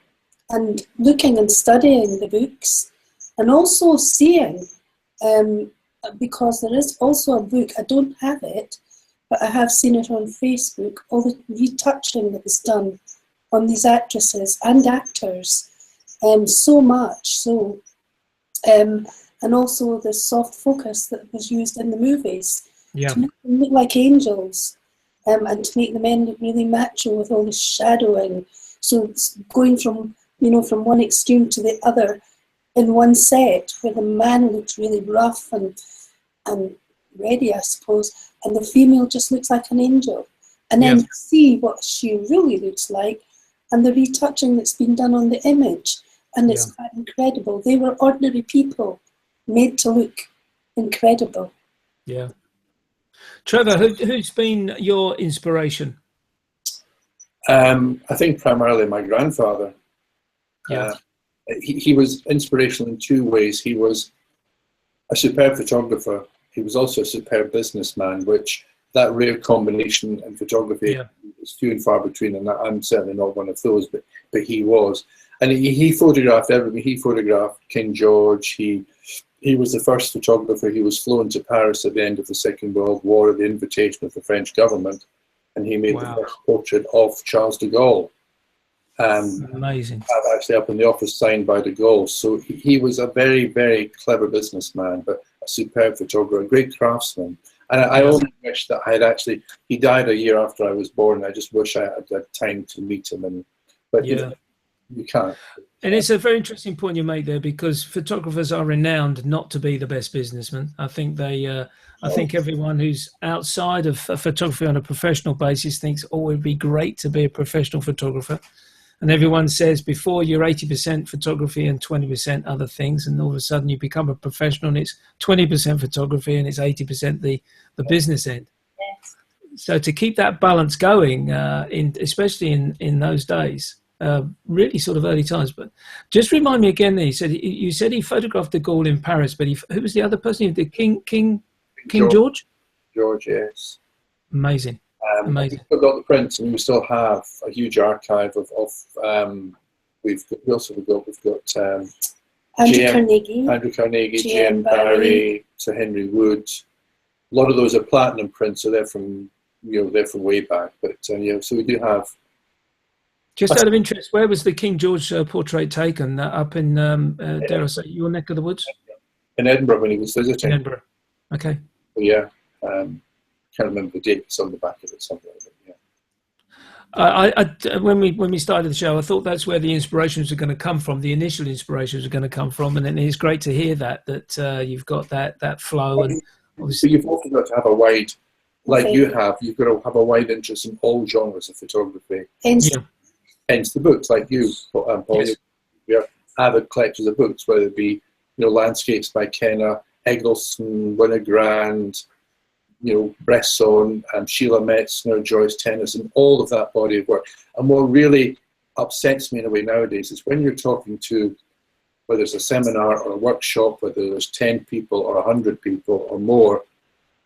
Speaker 3: looking and studying the books, and also seeing, because there is also a book, I don't have it, but I have seen it on Facebook, all the retouching that was done on these actresses and actors, so much so, and also the soft focus that was used in the movies to make them look like angels, and to make the men look really macho with all the shadowing. So it's going from one extreme to the other in one set, where the man looks really rough and ready, I suppose, and the female just looks like an angel. And then you see what she really looks like, and the retouching that's been done on the image, and it's quite incredible. They were ordinary people made to look incredible.
Speaker 1: Yeah. Trevor, who's been your inspiration?
Speaker 2: I think primarily my grandfather.
Speaker 1: Yeah.
Speaker 2: He was inspirational in two ways. He was a superb photographer. He was also a superb businessman, which that rare combination in photography is few and far between, and I'm certainly not one of those, but he was. And he photographed everything. He photographed King George. He was the first photographer. He was flown to Paris at the end of the Second World War at the invitation of the French government, and he made the first portrait of Charles de Gaulle.
Speaker 1: Amazing.
Speaker 2: Actually up in the office, signed by de Gaulle. So he was a very, very clever businessman, but a superb photographer, a great craftsman. And I only wish that I had actually, he died a year after I was born. I just wish I had time to meet him. But you can't.
Speaker 1: And it's a very interesting point you made there, because photographers are renowned not to be the best businessmen. I think I think everyone who's outside of photography on a professional basis thinks, oh, it'd be great to be a professional photographer. And everyone says before you're 80% photography and 20% other things, and all of a sudden you become a professional and it's 20% photography and it's 80% the business end. Yes. So to keep that balance going, especially in those days, really sort of early times. But just remind me again. You said he photographed de Gaulle in Paris, but who was the other person? He did King George.
Speaker 2: George, yes.
Speaker 1: Amazing. Amazing.
Speaker 2: We've got the prints, and we still have a huge archive of. We've got
Speaker 3: Andrew Carnegie,
Speaker 2: GM Barry, Sir Henry Wood. A lot of those are platinum prints, so they're from way back. But so we do have.
Speaker 1: Just out of interest, where was the King George portrait taken? Up in dare I say, your neck of the woods?
Speaker 2: In Edinburgh when he was visiting.
Speaker 1: In Edinburgh. Okay.
Speaker 2: Yeah. Can't remember the date. It's on the back of it somewhere.
Speaker 1: When we started the show, I thought that's where the inspirations are going to come from. The initial inspirations are going to come from, and it's great to hear that you've got that flow. And
Speaker 2: so you've also got to have a wide, like you have. You've got to have a wide interest in all genres of photography. Hence the books, like you, Paul.
Speaker 1: Yes.
Speaker 2: You're avid collectors of books, whether it be landscapes by Kenna, Eggleston, Winogrand, Bresson, Sheila Metzner, Joyce Tennyson, all of that body of work. And what really upsets me in a way nowadays is when you're talking to, whether it's a seminar or a workshop, whether there's 10 people or 100 people or more,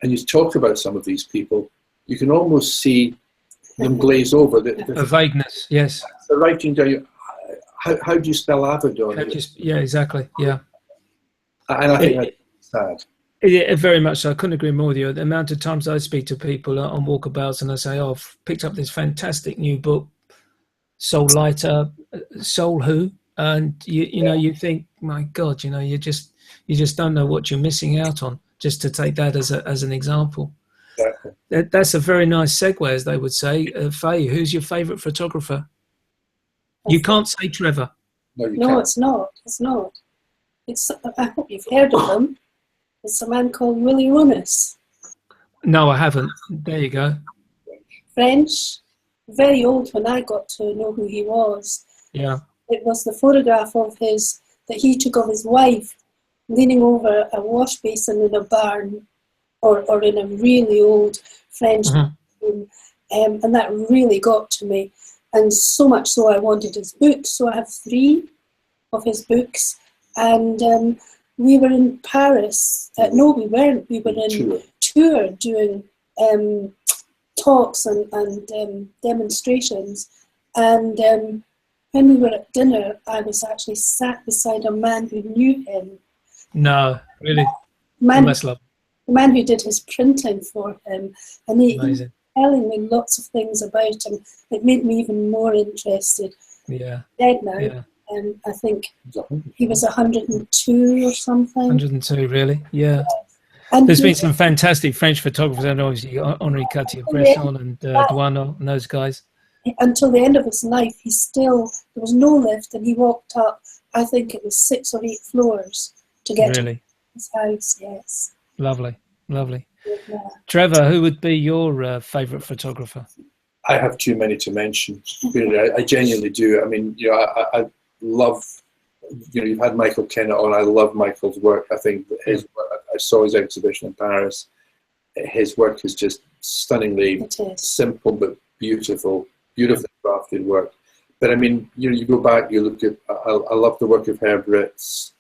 Speaker 2: and you talk about some of these people, you can almost see them glaze over.
Speaker 1: The vagueness, yes.
Speaker 2: The writing down, how do you spell Avedon?
Speaker 1: Yeah, exactly, yeah.
Speaker 2: And I think that's sad.
Speaker 1: Yeah, very much so. I couldn't agree more with you. The amount of times I speak to people on walkabouts and I say, oh, I've picked up this fantastic new book, Soul Lighter, Soul Who? And you think, my God, you just don't know what you're missing out on, just to take that as an example.
Speaker 2: Exactly.
Speaker 1: That's a very nice segue, as they would say. Faye, who's your favourite photographer? You can't say Trevor.
Speaker 3: No, it's not. It's not. I hope you've heard of him. It's a man called Willie Ronis.
Speaker 1: No, I haven't. There you go.
Speaker 3: French, very old when I got to know who he was.
Speaker 1: Yeah.
Speaker 3: It was the photograph of that he took of his wife leaning over a wash basin in a barn or in a really old French room. And that really got to me. And so much so I wanted his books. So I have 3 of his books. And we were in Paris. No, we weren't. We were in tour doing talks and demonstrations. And when we were at dinner, I was actually sat beside a man who knew him.
Speaker 1: No, really?
Speaker 3: The man who did his printing for him. And he was telling me lots of things about him. It made me even more interested.
Speaker 1: Yeah.
Speaker 3: Dead now.
Speaker 1: Yeah.
Speaker 3: I think he was 102 or something.
Speaker 1: 102, really? Yeah.
Speaker 3: And
Speaker 1: there's been some fantastic French photographers, and obviously Henri Cartier-Bresson and Douaneau and those guys.
Speaker 3: Until the end of his life, there was no lift, and he walked up, I think it was 6 or 8 floors to get to his house, yes.
Speaker 1: Lovely, lovely.
Speaker 3: Yeah.
Speaker 1: Trevor, who would be your favourite photographer?
Speaker 2: I have too many to mention. Really, I genuinely do. I mean, I love, you've had Michael Kenna on. I love Michael's work. I think that his work, I saw his exhibition in Paris. His work is just stunningly simple but beautifully crafted work. But I mean, you go back, you look at. I love the work of Herb Ritz.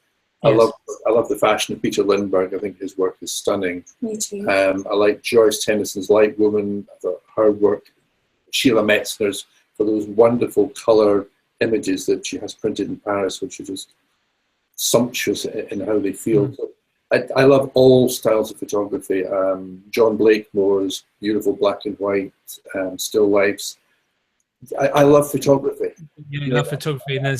Speaker 2: I love the fashion of Peter Lindbergh. I think his work is stunning.
Speaker 3: Me too.
Speaker 2: I like Joyce Tennyson's Light Woman. I thought her work, Sheila Metzner's, for those wonderful colour images that she has printed in Paris, which are just sumptuous in how they feel. So I love all styles of photography. John Blakemore's beautiful black and white still lifes. I love photography.
Speaker 1: You love photography, and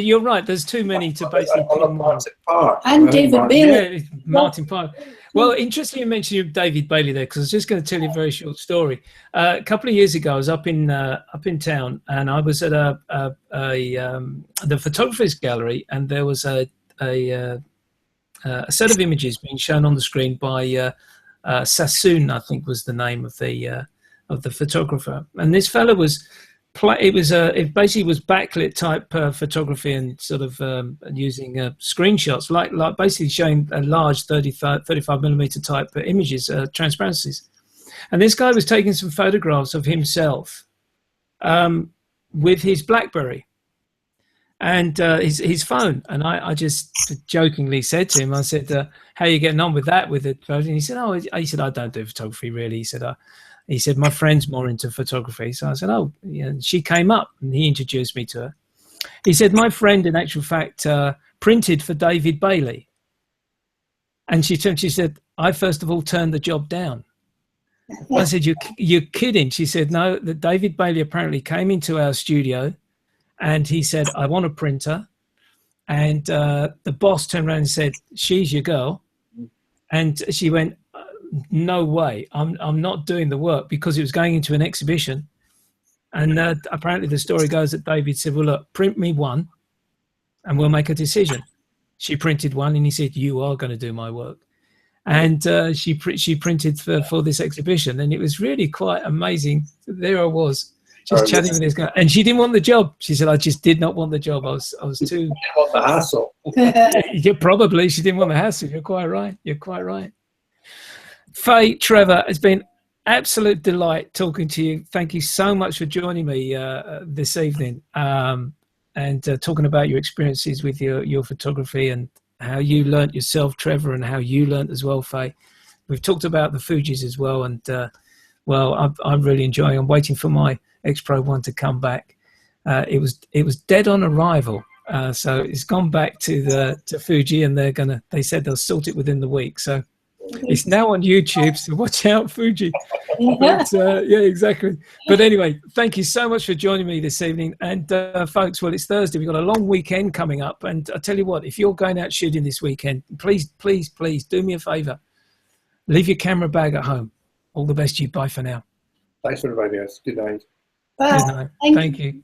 Speaker 1: you're right. There's too many to basically.
Speaker 2: Martin Park
Speaker 3: and David Bailey.
Speaker 1: Yeah, Martin Park. Well, interesting you mentioned David Bailey there, because I was just going to tell you a very short story. A couple of years ago, I was up in town, and I was at the photographer's gallery, and there was a set of images being shown on the screen by Sassoon, I think was the name of the photographer. And this fellow was it basically was backlit type photography, and sort of using screenshots, like basically showing a large 35 millimeter type images, transparencies. And this guy was taking some photographs of himself, with his BlackBerry and his phone. And I just jokingly said to him, I said, how are you getting on with that? With it? And he said, he said, I don't do photography really. He said, my friend's more into photography. So I said, oh, yeah. And she came up and he introduced me to her. He said, my friend, in actual fact, printed for David Bailey. And she said, I first of all turned the job down. I said, you're kidding. She said, no, that David Bailey apparently came into our studio and he said, I want a printer. And the boss turned around and said, she's your girl. And she went, no way, I'm not doing the work, because it was going into an exhibition. And apparently the story goes that David said, well, look, print me one and we'll make a decision. She printed one and he said, you are going to do my work. And she printed for this exhibition, and it was really quite amazing. There I was, just chatting with this guy, and she didn't want the job. She said, I just did not want the job. I was too...
Speaker 2: You want the hassle.
Speaker 1: Yeah, probably. She didn't want the hassle. You're quite right. You're quite right. Faye, Trevor, it's been absolute delight talking to you. Thank you so much for joining me this evening and talking about your experiences with your photography and how you learnt yourself, Trevor, and how you learnt as well, Faye. We've talked about the Fujis as well, and I'm really enjoying. I'm waiting for my X-Pro 1 to come back. It was dead on arrival, so it's gone back to Fuji, and they said they'll sort it within the week. So it's now on YouTube, so watch out, Fuji. But, yeah, exactly. But anyway, thank you so much for joining me this evening. And folks, well, it's Thursday. We've got a long weekend coming up. And I tell you what, if you're going out shooting this weekend, please, please, please do me a favor. Leave your camera bag at home. All the best to you. Bye for now.
Speaker 2: Thanks for inviting us. Good night.
Speaker 3: Bye.
Speaker 1: Good night. Thank you.